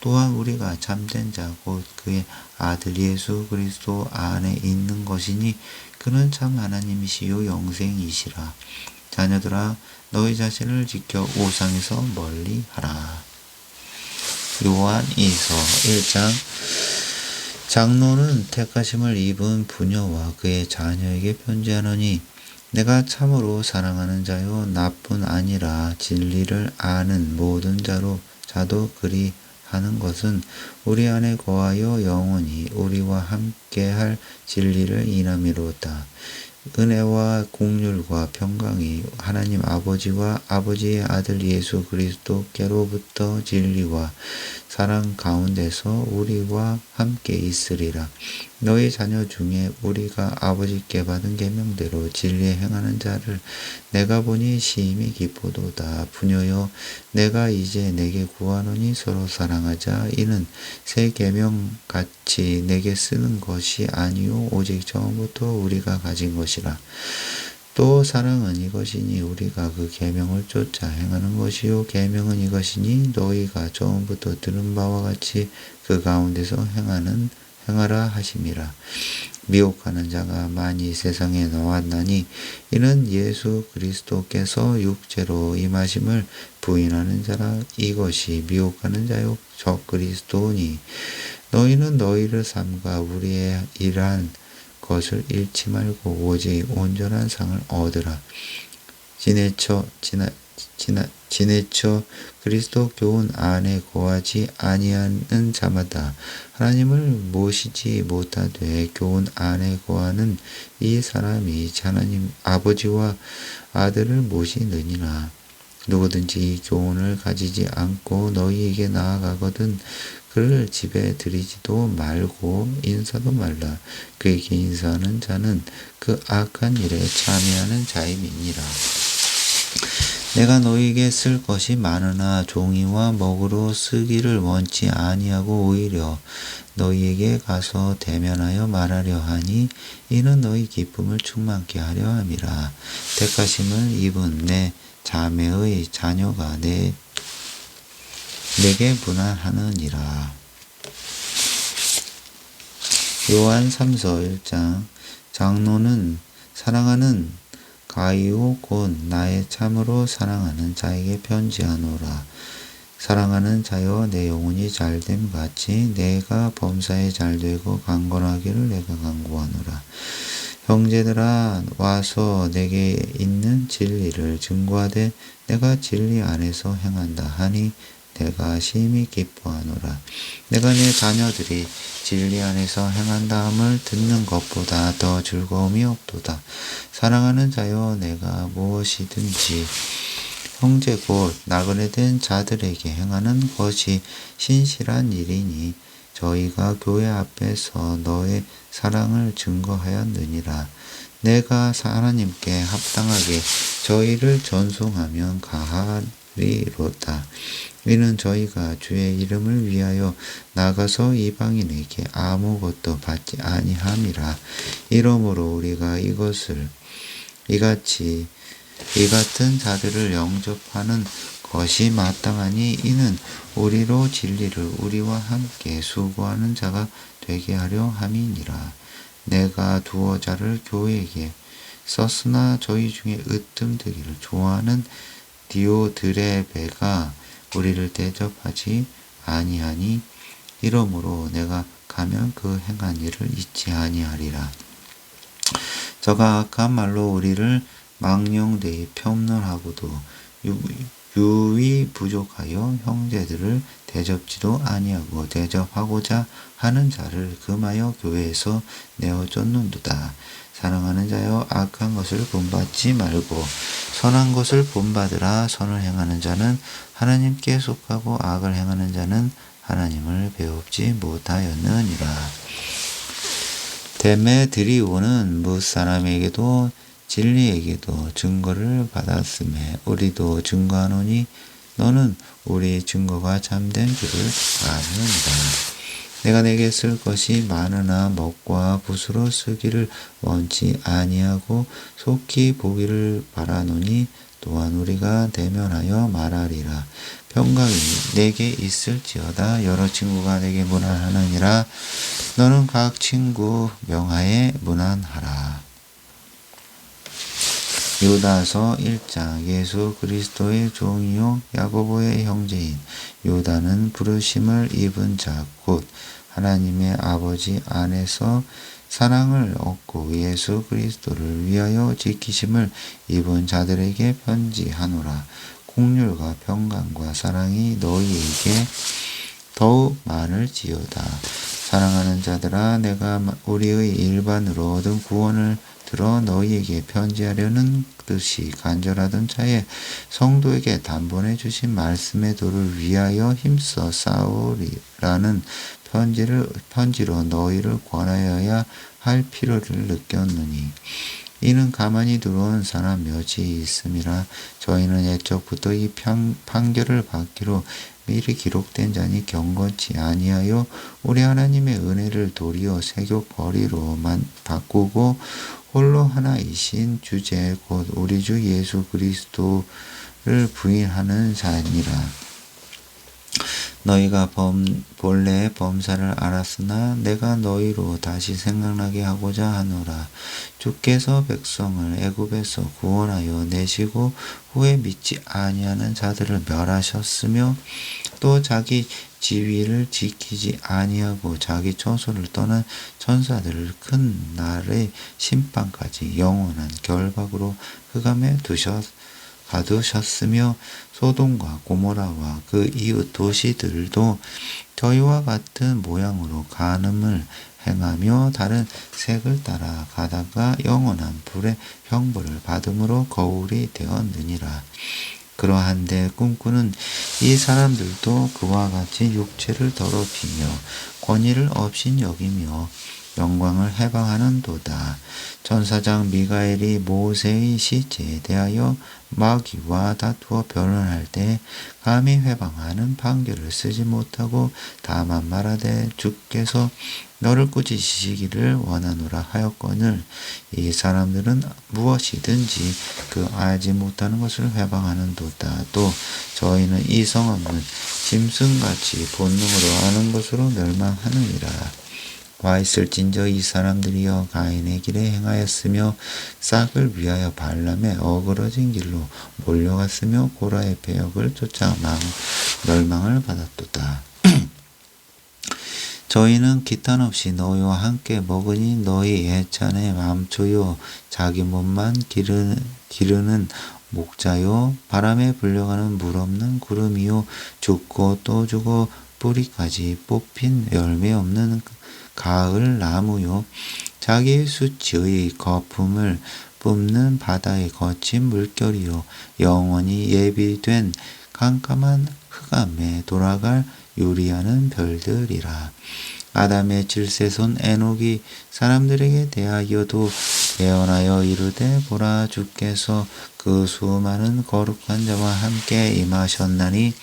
또한 우리가 참된 자 곧 그의 아들 예수 그리스도 안에 있는 것이니 그는 참 하나님이시요 영생이시라. 자녀들아 너희 자신을 지켜 우상에서 멀리하라. 요한이서 1장. 장로는 택하심을 입은 부녀와 그의 자녀에게 편지하노니 내가 참으로 사랑하는 자요 나뿐 아니라 진리를 아는 모든 자도 그리 하는 것은 우리 안에 거하여 영원히 우리와 함께할 진리를 인함이로다. 은혜와 공률과 평강이 하나님 아버지와 아버지의 아들 예수 그리스도께로부터 진리와 사랑 가운데서 우리와 함께 있으리라. 너희 자녀 중에 우리가 아버지께 받은 계명대로 진리에 행하는 자를 내가 보니 심히 기쁘도다. 부녀여 내가 이제 내게 구하노니 서로 사랑하자. 이는 새 계명 같이 내게 쓰는 것이 아니요 오직 처음부터 우리가 가진 것이라. 또 사랑은 이것이니 우리가 그 계명을 쫓아 행하는 것이요 계명은 이것이니 너희가 처음부터 들은 바와 같이 그 가운데서 행하라 하심이라. 미혹하는 자가 많이 세상에 나왔나니 이는 예수 그리스도께서 육체로 임하심을 부인하는 자라. 이것이 미혹하는 자요 적 그리스도니 너희는 너희를 삼가 우리의 일한 것을 잃지 말고 오직 온전한 상을 얻으라. 지내쳐 그리스도 교훈 안에 거하지 아니하는 자마다 하나님을 모시지 못하되 교훈 안에 거하는 이 사람이 하나님 아버지와 아들을 모시느니라. 누구든지 이 교훈을 가지지 않고 너희에게 나아가거든 그를 집에 들이지도 말고 인사도 말라. 그에게 인사하는 자는 그 악한 일에 참여하는 자임이니라. 내가 너희에게 쓸 것이 많으나 종이와 먹으로 쓰기를 원치 아니하고 오히려 너희에게 가서 대면하여 말하려 하니 이는 너희 기쁨을 충만케 하려 함이라. 택하심을 입은 내 자매의 자녀가 내게 분한하느니라. 요한 3서 1장. 장로는 사랑하는 가이오 곧 나의 참으로 사랑하는 자에게 편지하노라. 사랑하는 자여 내 영혼이 잘됨 같이 내가 범사에 잘되고 강건하기를 내가 간구하노라. 형제들아 와서 내게 있는 진리를 증거하되 내가 진리 안에서 행한다 하니 내가 심히 기뻐하노라. 내가 내 자녀들이 진리 안에서 행한다 함을 듣는 것보다 더 즐거움이 없도다. 사랑하는 자여 내가 무엇이든지 형제 곧 나그네 된 자들에게 행하는 것이 신실한 일이니 저희가 교회 앞에서 너의 사랑을 증거하였느니라. 내가 하나님께 합당하게 저희를 전송하면 가하리로다. 이는 저희가 주의 이름을 위하여 나가서 이방인에게 아무것도 받지 아니함이라. 이러므로 우리가 이 같은 자들을 영접하는 것이 마땅하니 이는 우리로 진리를 우리와 함께 수고하는 자가 되게 하려 함이니라. 내가 두어 자를 교회에게 썼으나 저희 중에 으뜸되기를 좋아하는 디오드레베가 우리를 대접하지 아니하니 이러므로 내가 가면 그 행한 일을 잊지 아니하리라. 저가 악한 말로 우리를 망령되이 평론하고도 유의 부족하여 형제들을 대접지도 아니하고 대접하고자 하는 자를 금하여 교회에서 내어쫓는도다. 사랑하는 자여, 악한 것을 본받지 말고 선한 것을 본받으라. 선을 행하는 자는 하나님께 속하고 악을 행하는 자는 하나님을 배웁지 못하였느니라. 데메드리오는 무사람에게도 진리에게도 증거를 받았음에 우리도 증거하노니 너는 우리 증거가 참된 줄을 아느니라. 내가 내게 쓸 것이 많으나 먹과 붓으로 쓰기를 원치 아니하고 속히 보기를 바라노니 또한 우리가 대면하여 말하리라. 평강이 내게 있을지어다. 여러 친구가 내게 문안하느니라. 너는 각 친구 명하에 문안하라. 유다서 1장. 예수 그리스도의 종이요 야고보의 형제인 유다는 부르심을 입은 자 곧 하나님의 아버지 안에서 사랑을 얻고 예수 그리스도를 위하여 지키심을 입은 자들에게 편지하노라. 공률과 평강과 사랑이 너희에게 더욱 많을지어다. 사랑하는 자들아, 내가 우리의 일반으로 얻은 구원을 들어 너희에게 편지하려는 뜻이 간절하던 차에 성도에게 단번에 주신 말씀의 도를 위하여 힘써 싸우리라는 편지로 너희를 권하여야 할 필요를 느꼈느니 이는 가만히 들어온 사람 몇이 있음이라. 저희는 애초부터 이 판결을 받기로 미리 기록된 자니 경건치 아니하여 우리 하나님의 은혜를 도리어 세교거리로만 바꾸고 홀로 하나이신 주제 곧 우리 주 예수 그리스도를 부인하는 자니라. 너희가 본래 범사를 알았으나 내가 너희로 다시 생각나게 하고자 하노라. 주께서 백성을 애굽에서 구원하여 내시고 후에 믿지 아니하는 자들을 멸하셨으며 또 자기 지위를 지키지 아니하고 자기 처소를 떠난 천사들을 큰 날의 심판까지 영원한 결박으로 흑암에 가두셨으며 소돔과 고모라와 그 이웃 도시들도 저희와 같은 모양으로 간음을 행하며 다른 색을 따라 가다가 영원한 불의 형벌을 받음으로 거울이 되었느니라. 그러한데 꿈꾸는 이 사람들도 그와 같이 육체를 더럽히며 권위를 없인 여기며 영광을 해방하는도다. 천사장 미가엘이 모세의 시체에 대하여 마귀와 다투어 변론할 때 감히 회방하는 판결을 쓰지 못하고 다만 말하되 주께서 너를 꾸짖으시기를 원하노라 하였거늘 이 사람들은 무엇이든지 그 알지 못하는 것을 회방하는도다. 또 저희는 이성 없는 짐승같이 본능으로 아는 것으로 멸망하느니라. 와 있을진저 이 사람들이여 가인의 길에 행하였으며 싹을 위하여 발람의 어그러진 길로 몰려갔으며 고라의 배역을 쫓아 멸망을 받았도다. 저희는 기탄 없이 너희와 함께 먹으니 너희 애찬의 맘초요 자기 몸만 기르는 목자요 바람에 불려가는 물 없는 구름이요 죽고 또 죽어 뿌리까지 뽑힌 열매 없는 가을 나무요 자기 수치의 거품을 뿜는 바다의 거친 물결이요 영원히 예비된 깜깜한 흑암에 돌아갈 유리하는 별들이라. 아담의 질세손 에녹이 사람들에게 대하여도 예언하여 이르되 보라 주께서 그 수많은 거룩한 자와 함께 임하셨나니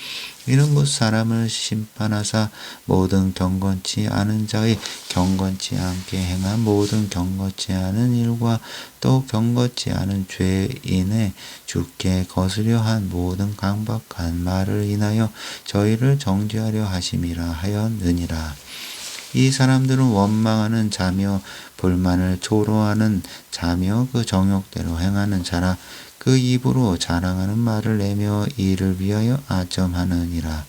이는 무 사람을 심판하사 모든 경건치 않은 자의 경건치 않게 행한 모든 경건치 않은 일과 또 경건치 않은 죄인의 주께 거스려 한 모든 강박한 말을 인하여 저희를 정죄하려 하심이라 하였느니라. 이 사람들은 원망하는 자며 불만을 조로하는 자며 그 정욕대로 행하는 자라. 그 입으로 자랑하는 말을 내며 이를 위하여 아첨하느니라.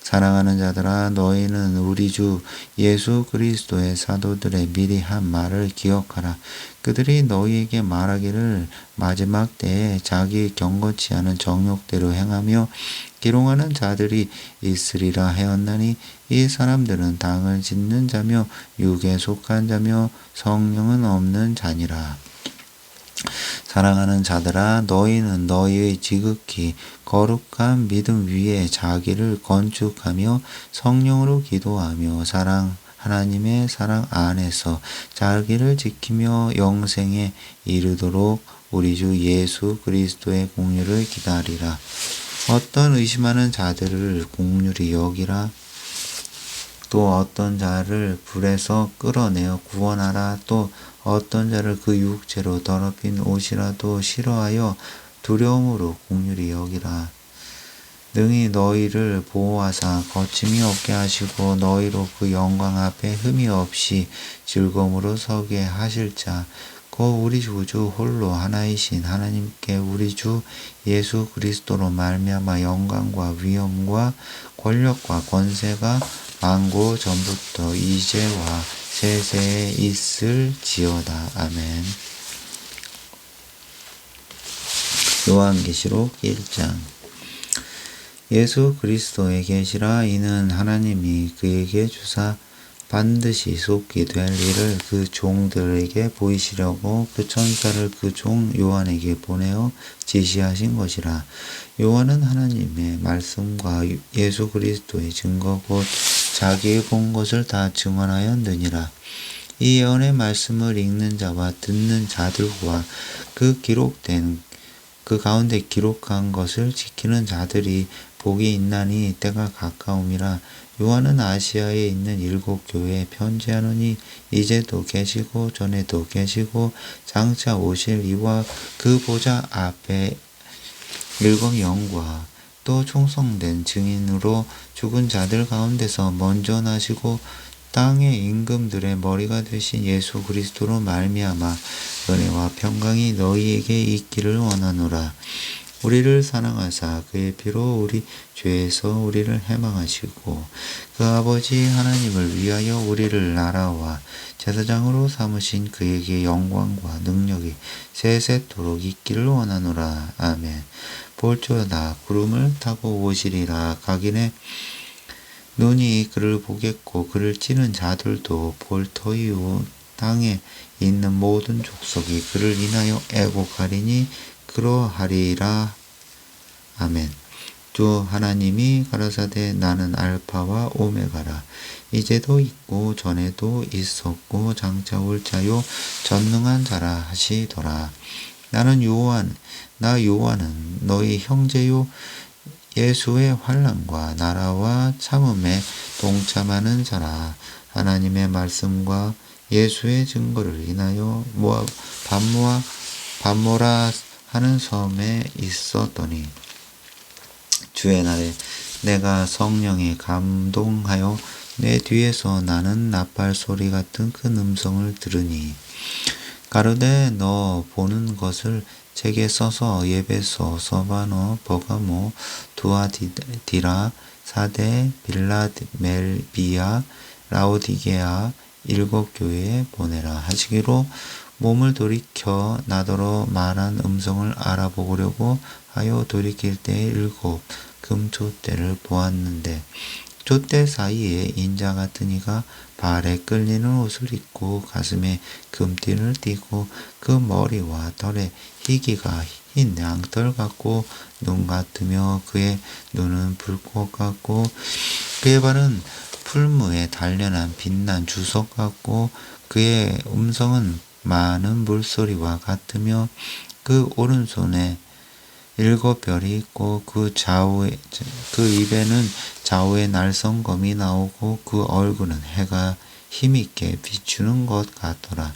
사랑하는 자들아, 너희는 우리 주 예수 그리스도의 사도들의 미리 한 말을 기억하라. 그들이 너희에게 말하기를 마지막 때에 자기 경건치 않은 정욕대로 행하며 기롱하는 자들이 있으리라 하였나니, 이 사람들은 당을 짓는 자며 육에 속한 자며 성령은 없는 자니라. 사랑하는 자들아, 너희는 너희의 지극히 거룩한 믿음 위에 자기를 건축하며 성령으로 기도하며 하나님의 사랑 안에서 자기를 지키며 영생에 이르도록 우리 주 예수 그리스도의 공유를 기다리라. 어떤 의심하는 자들을 공률이 여기라. 또 어떤 자를 불에서 끌어내어 구원하라. 또 어떤 자를 그 육체로 더럽힌 옷이라도 싫어하여 두려움으로 공률이 여기라. 능히 너희를 보호하사 거침이 없게 하시고 너희로 그 영광 앞에 흠이 없이 즐거움으로 서게 하실 자, 곧 우리 구주 홀로 하나이신 하나님께 우리 주 예수 그리스도로 말미암아 영광과 위엄과 권력과 권세가 만고 전부터 이제와 세세에 있을지어다. 아멘. 요한계시록 1장. 예수 그리스도의 계시라. 이는 하나님이 그에게 주사 반드시 속히 될 일을 그 종들에게 보이시려고 그 천사를 그 종 요한에게 보내어 지시하신 것이라. 요한은 하나님의 말씀과 예수 그리스도의 증거 곧 자기의 본 것을 다 증언하였느니라. 이 예언의 말씀을 읽는 자와 듣는 자들과 그 가운데 기록한 것을 지키는 자들이 복이 있나니 때가 가까움이라. 요한은 아시아에 있는 7교회에 편지하노니 이제도 계시고 전에도 계시고 장차 오실 이와 그 보좌 앞에 7 영과 또 충성된 증인으로 죽은 자들 가운데서 먼저 나시고 땅의 임금들의 머리가 되신 예수 그리스도로 말미암아 은혜와 평강이 너희에게 있기를 원하노라. 우리를 사랑하사 그의 피로 우리 죄에서 우리를 해방하시고 그 아버지 하나님을 위하여 우리를 나라와 제사장으로 삼으신 그에게 영광과 능력이 세세토록 있기를 원하노라. 아멘. 볼지어다 구름을 타고 오시리라. 각인의 눈이 그를 보겠고 그를 치는 자들도 볼 터이요 땅에 있는 모든 족속이 그를 인하여 애곡하리니 그러하리라. 아멘. 주 하나님이 가라사대 나는 알파와 오메가라. 이제도 있고 전에도 있었고 장차 올 자요 전능한 자라 하시더라. 나는 요한은 너희 형제요 예수의 환난과 나라와 참음에 동참하는 자라. 하나님의 말씀과 예수의 증거를 인하여 반모라 하는 섬에 있었더니 주의 날에 내가 성령에 감동하여 내 뒤에서 나는 나팔 소리 같은 큰 음성을 들으니 가로되 너 보는 것을 책에 써서 예배소, 서바노, 버가모, 두아디라, 사데, 빌라델비아, 라오디게아 7 교회에 보내라 하시기로 몸을 돌이켜 나더러 말한 음성을 알아보려고 하여 돌이킬 때에 7 금촛대를 보았는데 촛대 사이에 인자 같은 이가 발에 끌리는 옷을 입고 가슴에 금띠를 띠고 그 머리와 털에 희기가 흰 양털 같고 눈 같으며 그의 눈은 불꽃 같고 그의 발은 풀무에 단련한 빛난 주석 같고 그의 음성은 많은 물소리와 같으며 그 오른손에 일곱 별이 있고 그 입에는 좌우에 날성검이 나오고 그 얼굴은 해가 힘있게 비추는 것 같더라.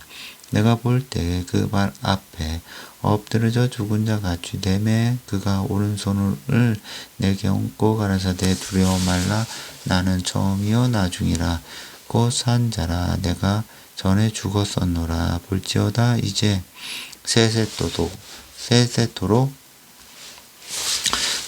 내가 볼 때 그 발 앞에 엎드려져 죽은 자 같이 되매 그가 오른손을 내게 얹고 가라사대 두려워 말라. 나는 처음이요 나중이라 곧 산 자라. 내가 전에 죽었었노라. 볼지어다 이제 세세토록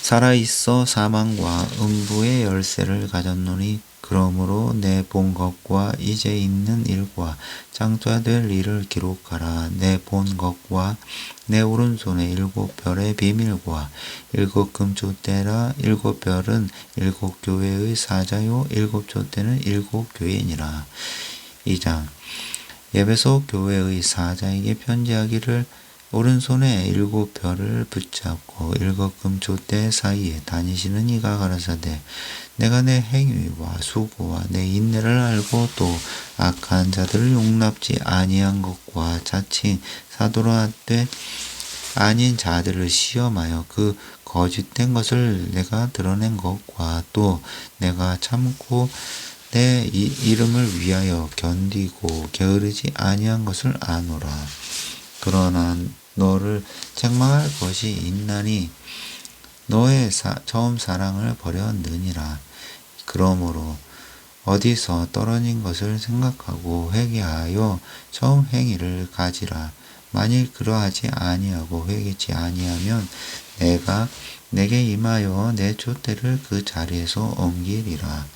살아있어 사망과 음부의 열쇠를 가졌노니 그러므로 내 본 것과 이제 있는 일과 장차 될 일을 기록하라. 내 본 것과 내 오른손의 일곱 별의 비밀과 일곱 금촛대라. 일곱 별은 일곱 교회의 사자요 일곱 촛대는 일곱 교인이라. 2장 에베소 교회의 사자에게 편지하기를 오른손에 일곱 별을 붙잡고 일곱 금촛대 사이에 다니시는 이가 가라사대 내가 내 행위와 수고와 내 인내를 알고 또 악한 자들을 용납지 아니한 것과 자칭 사도로 하되 아닌 자들을 시험하여 그 거짓된 것을 내가 드러낸 것과 또 내가 참고 내 이름을 위하여 견디고 게으르지 아니한 것을 아노라. 그러나 너를 책망할 것이 있나니 너의 처음 사랑을 버렸느니라. 그러므로 어디서 떨어진 것을 생각하고 회개하여 처음 행위를 가지라. 만일 그러하지 아니하고 회개치 아니하면 내가 내게 임하여 내 촛대를 그 자리에서 옮기리라.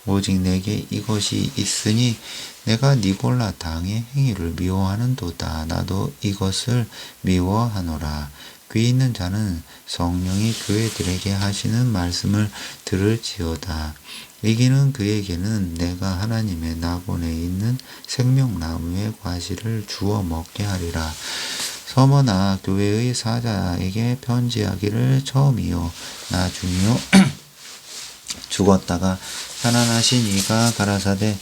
오직 내게 이것이 있으니 내가 니골라 당의 행위를 미워하는도다. 나도 이것을 미워하노라. 귀 있는 자는 성령이 교회들에게 하시는 말씀을 들을지어다. 이기는 그에게는 내가 하나님의 낙원에 있는 생명나무의 과실을 주워 먹게 하리라. 서머나 교회의 사자에게 편지하기를 처음이요 나중이요 죽었다가 살아나신 이가 가라사대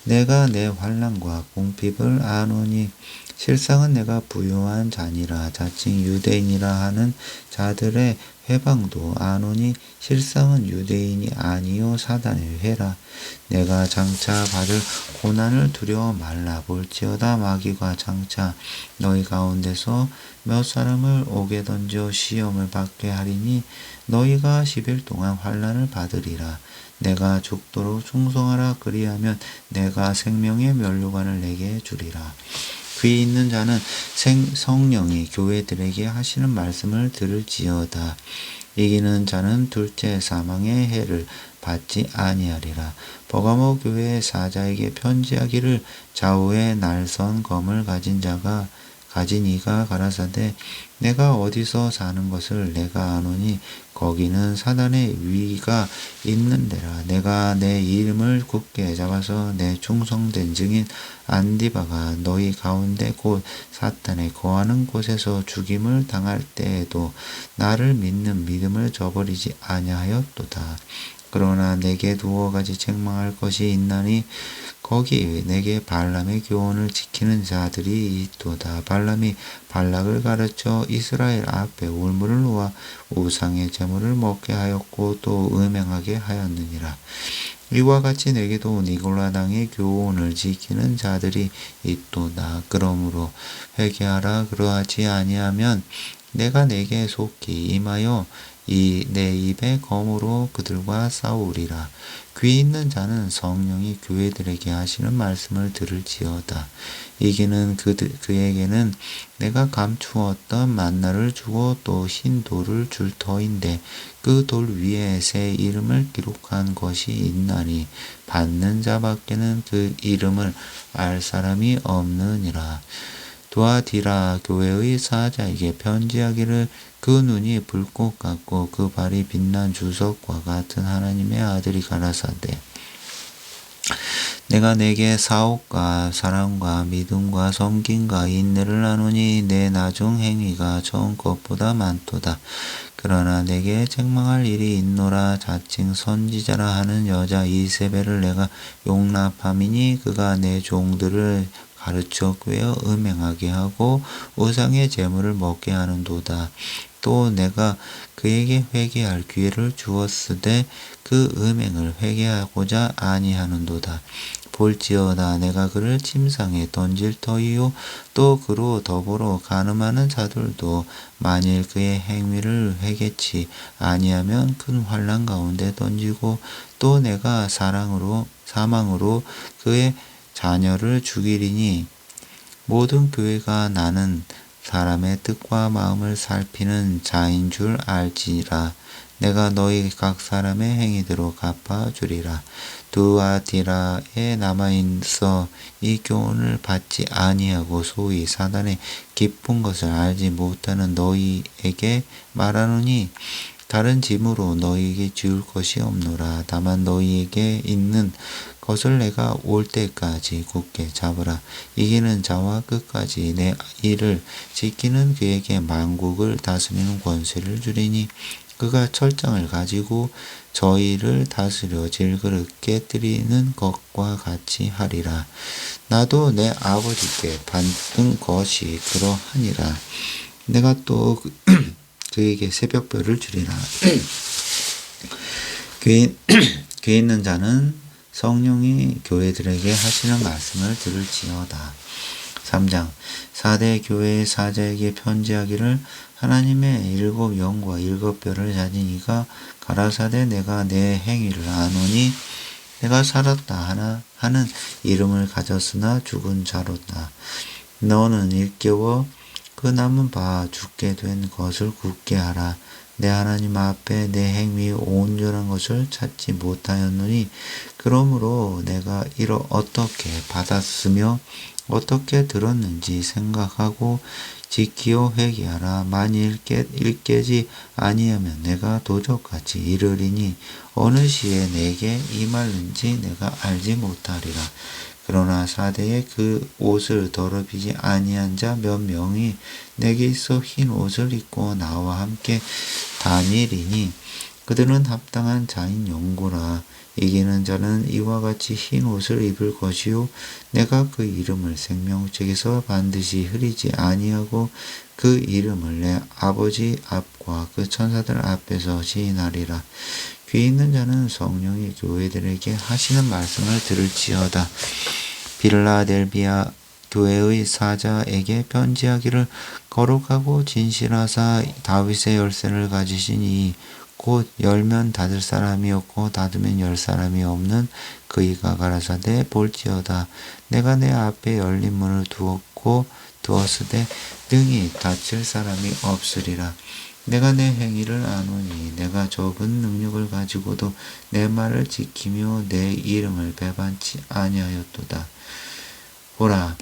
내가 내 환난과 궁핍을 아노니 실상은 내가 부유한 자니라. 자칭 유대인이라 하는 자들의 회방도 아노니 실상은 유대인이 아니요 사단의 회라. 내가 장차 받을 고난을 두려워 말라. 볼지어다 마귀가 장차 너희 가운데서 몇 사람을 옥에 던져 시험을 받게 하리니 너희가 10일 동안 환난을 받으리라. 내가 죽도록 충성하라. 그리하면 내가 생명의 면류관을 내게 주리라. 귀 있는 자는 성령이 교회들에게 하시는 말씀을 들을지어다. 이기는 자는 둘째 사망의 해를 받지 아니하리라. 버가모 교회의 사자에게 편지하기를 좌우에 날선 검을 가진 이가 가라사대 내가 어디서 사는 것을 내가 아노니 거기는 사단의 위가 있는 데라. 내가 내 이름을 굳게 잡아서 내 충성된 증인 안디바가 너희 가운데 곧 사탄에 거하는 곳에서 죽임을 당할 때에도 나를 믿는 믿음을 저버리지 아니하였도다. 그러나 내게 두어 가지 책망할 것이 있나니 거기 내게 발람의 교훈을 지키는 자들이 있도다. 발람이 발락을 가르쳐 이스라엘 앞에 울물을 놓아 우상의 제물을 먹게 하였고 또 음행하게 하였느니라. 이와 같이 내게도 니골라당의 교훈을 지키는 자들이 있도다. 그러므로 회개하라. 그러하지 아니하면 내가 내게 속히 임하여 내 입의 검으로 그들과 싸우리라. 귀 있는 자는 성령이 교회들에게 하시는 말씀을 들을지어다. 이기는 그에게는 내가 감추었던 만나를 주고 또 흰 돌을 줄 터인데 그 돌 위에 새 이름을 기록한 것이 있나니 받는 자밖에는 그 이름을 알 사람이 없느니라. 두아디라 교회의 사자에게 편지하기를 그 눈이 불꽃 같고 그 발이 빛난 주석과 같은 하나님의 아들이 가라사대 내가 내게 사옥과 사랑과 믿음과 섬김과 인내를 나누니 내 나중 행위가 처음 것보다 많도다. 그러나 내게 책망할 일이 있노라. 자칭 선지자라 하는 여자 이세벨을 내가 용납함이니 그가 내 종들을 가르쳐 꿰어 음행하게 하고 우상의 재물을 먹게 하는도다. 또 내가 그에게 회개할 기회를 주었으되 그 음행을 회개하고자 아니하는도다. 볼지어다 내가 그를 침상에 던질 터이요 또 그로 더불어 간음하는 자들도 만일 그의 행위를 회개치 아니하면 큰 환난 가운데 던지고 또 내가 사망으로 그의 자녀를 죽이리니 모든 교회가 나는 사람의 뜻과 마음을 살피는 자인 줄 알지라. 내가 너희 각 사람의 행위대로 갚아주리라. 두아디라에 남아있어 이 교훈을 받지 아니하고 소위 사단의 깊은 것을 알지 못하는 너희에게 말하노니 다른 짐으로 너희에게 지울 것이 없노라. 다만 너희에게 있는 것을 내가 올 때까지 굳게 잡으라. 이기는 자와 끝까지 내 일을 지키는 그에게 만국을 다스리는 권세를 주리니 그가 철장을 가지고 저희를 다스려 질그릇 깨뜨리는 것과 같이 하리라. 나도 내 아버지께 받은 것이 그러하니라. 내가 또 그에게 새벽별을 주리라. 귀 있는 자는 성령이 교회들에게 하시는 말씀을 들을지어다. 3장 4대 교회의 사자에게 편지하기를 하나님의 7 영과 7 뼈를 가진 이가 가라사대 내가 내 행위를 아노니 내가 살았다 하는 이름을 가졌으나 죽은 자로다. 너는 일깨워 그 남은 바 죽게 된 것을 굳게 하라. 내 하나님 앞에 내 행위 온전한 것을 찾지 못하였노니 그러므로 내가 이를 어떻게 받았으며 어떻게 들었는지 생각하고 지키어 회개하라. 만일 일깨지 아니하면 내가 도적같이 이르리니 어느 시에 내게 임할는지 내가 알지 못하리라. 그러나 사대에 그 옷을 더럽히지 아니한 자 몇 명이 내게 있어 흰 옷을 입고 나와 함께 다니리니 그들은 합당한 자인 영구라. 이기는 자는 이와 같이 흰 옷을 입을 것이요 내가 그 이름을 생명책에서 반드시 흐리지 아니하고 그 이름을 내 아버지 앞과 그 천사들 앞에서 시인하리라. 귀 있는 자는 성령이 교회들에게 하시는 말씀을 들을지어다. 빌라델비아 교회의 사자에게 편지하기를 거룩하고 진실하사 다윗의 열쇠를 가지신 이 곧 열면 닫을 사람이 없고 닫으면 열 사람이 없는 그이가 가라사대 볼지어다 내가 내 앞에 열린 문을 두었으되 능히 닫힐 사람이 없으리라. 내가 내 행위를 아노니 내가 적은 능력을 가지고도 내 말을 지키며 내 이름을 배반치 아니하였도다. 보라,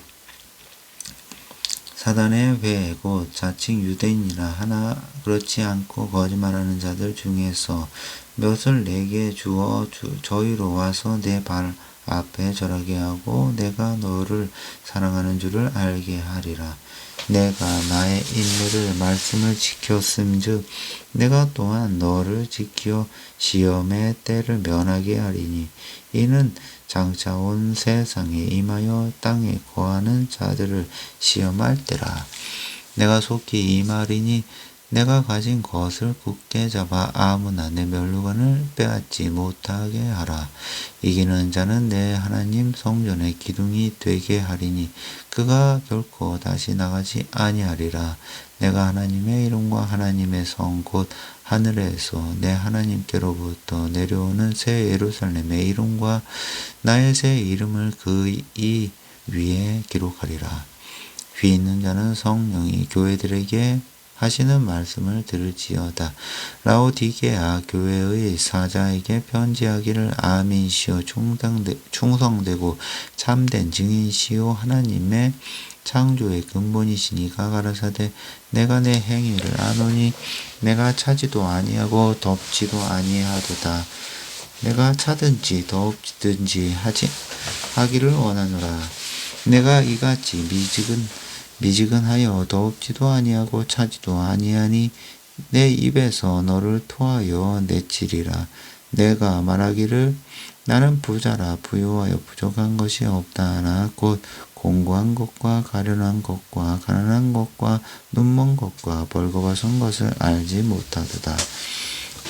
사단의 회 곧 자칭 유대인이라 하나 그렇지 않고 거짓말하는 자들 중에서 몇을 내게 주어 저희로 와서 내 발 앞에 절하게 하고 내가 너를 사랑하는 줄을 알게 하리라. 내가 나의 인내를 말씀을 지켰음즉 내가 또한 너를 지켜 시험의 때를 면하게 하리니 이는 장차 온 세상에 임하여 땅에 거하는 자들을 시험할 때라. 내가 속히 이 말이니 내가 가진 것을 굳게 잡아 아무나 내 면류관을 빼앗지 못하게 하라. 이기는 자는 내 하나님 성전의 기둥이 되게 하리니 그가 결코 다시 나가지 아니하리라. 내가 하나님의 이름과 하나님의 성 곧 하늘에서 내 하나님께로부터 내려오는 새 예루살렘의 이름과 나의 새 이름을 그 이 위에 기록하리라. 귀 있는 자는 성령이 교회들에게 하시는 말씀을 들을지어다. 라오디게아 교회의 사자에게 편지하기를 아민시오 충성되고 참된 증인시오 하나님의 창조의 근본이시니가 가라사대 내가 내 행위를 아노니 내가 차지도 아니하고 덮지도 아니하도다. 내가 차든지 덮든지 하기를 원하노라. 내가 이같이 미지근하여 덮지도 아니하고 차지도 아니하니 내 입에서 너를 토하여 내치리라. 내가 말하기를 나는 부자라 부유하여 부족한 것이 없다 하나 곧 공고한 것과 가련한 것과 가난한 것과 눈먼 것과 벌거벗은 것을 알지 못하도다.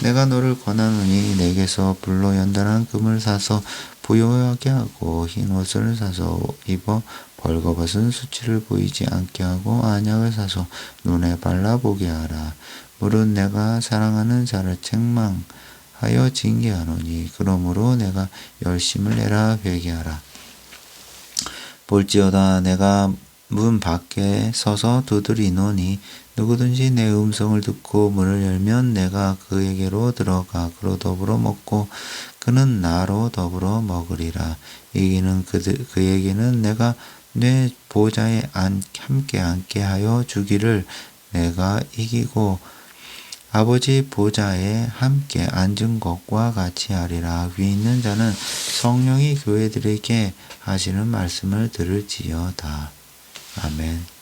내가 너를 권하노니 내게서 불로 연단한 금을 사서 부요하게 하고 흰 옷을 사서 입어 벌거벗은 수치를 보이지 않게 하고 안약을 사서 눈에 발라보게 하라. 물은 내가 사랑하는 자를 책망하여 징계하노니 그러므로 내가 열심을 내라 회개하라. 볼지어다 내가 문 밖에 서서 두드리노니 누구든지 내 음성을 듣고 문을 열면 내가 그에게로 들어가 그로 더불어 먹고 그는 나로 더불어 먹으리라. 이기는 그에게는 내가 내 보좌에 함께 앉게 하여 주기를. 내가 이기고 아버지 보좌에 함께 앉은 것과 같이 하리라. 위 있는 자는 성령이 교회들에게 하시는 말씀을 들을지어다. 아멘.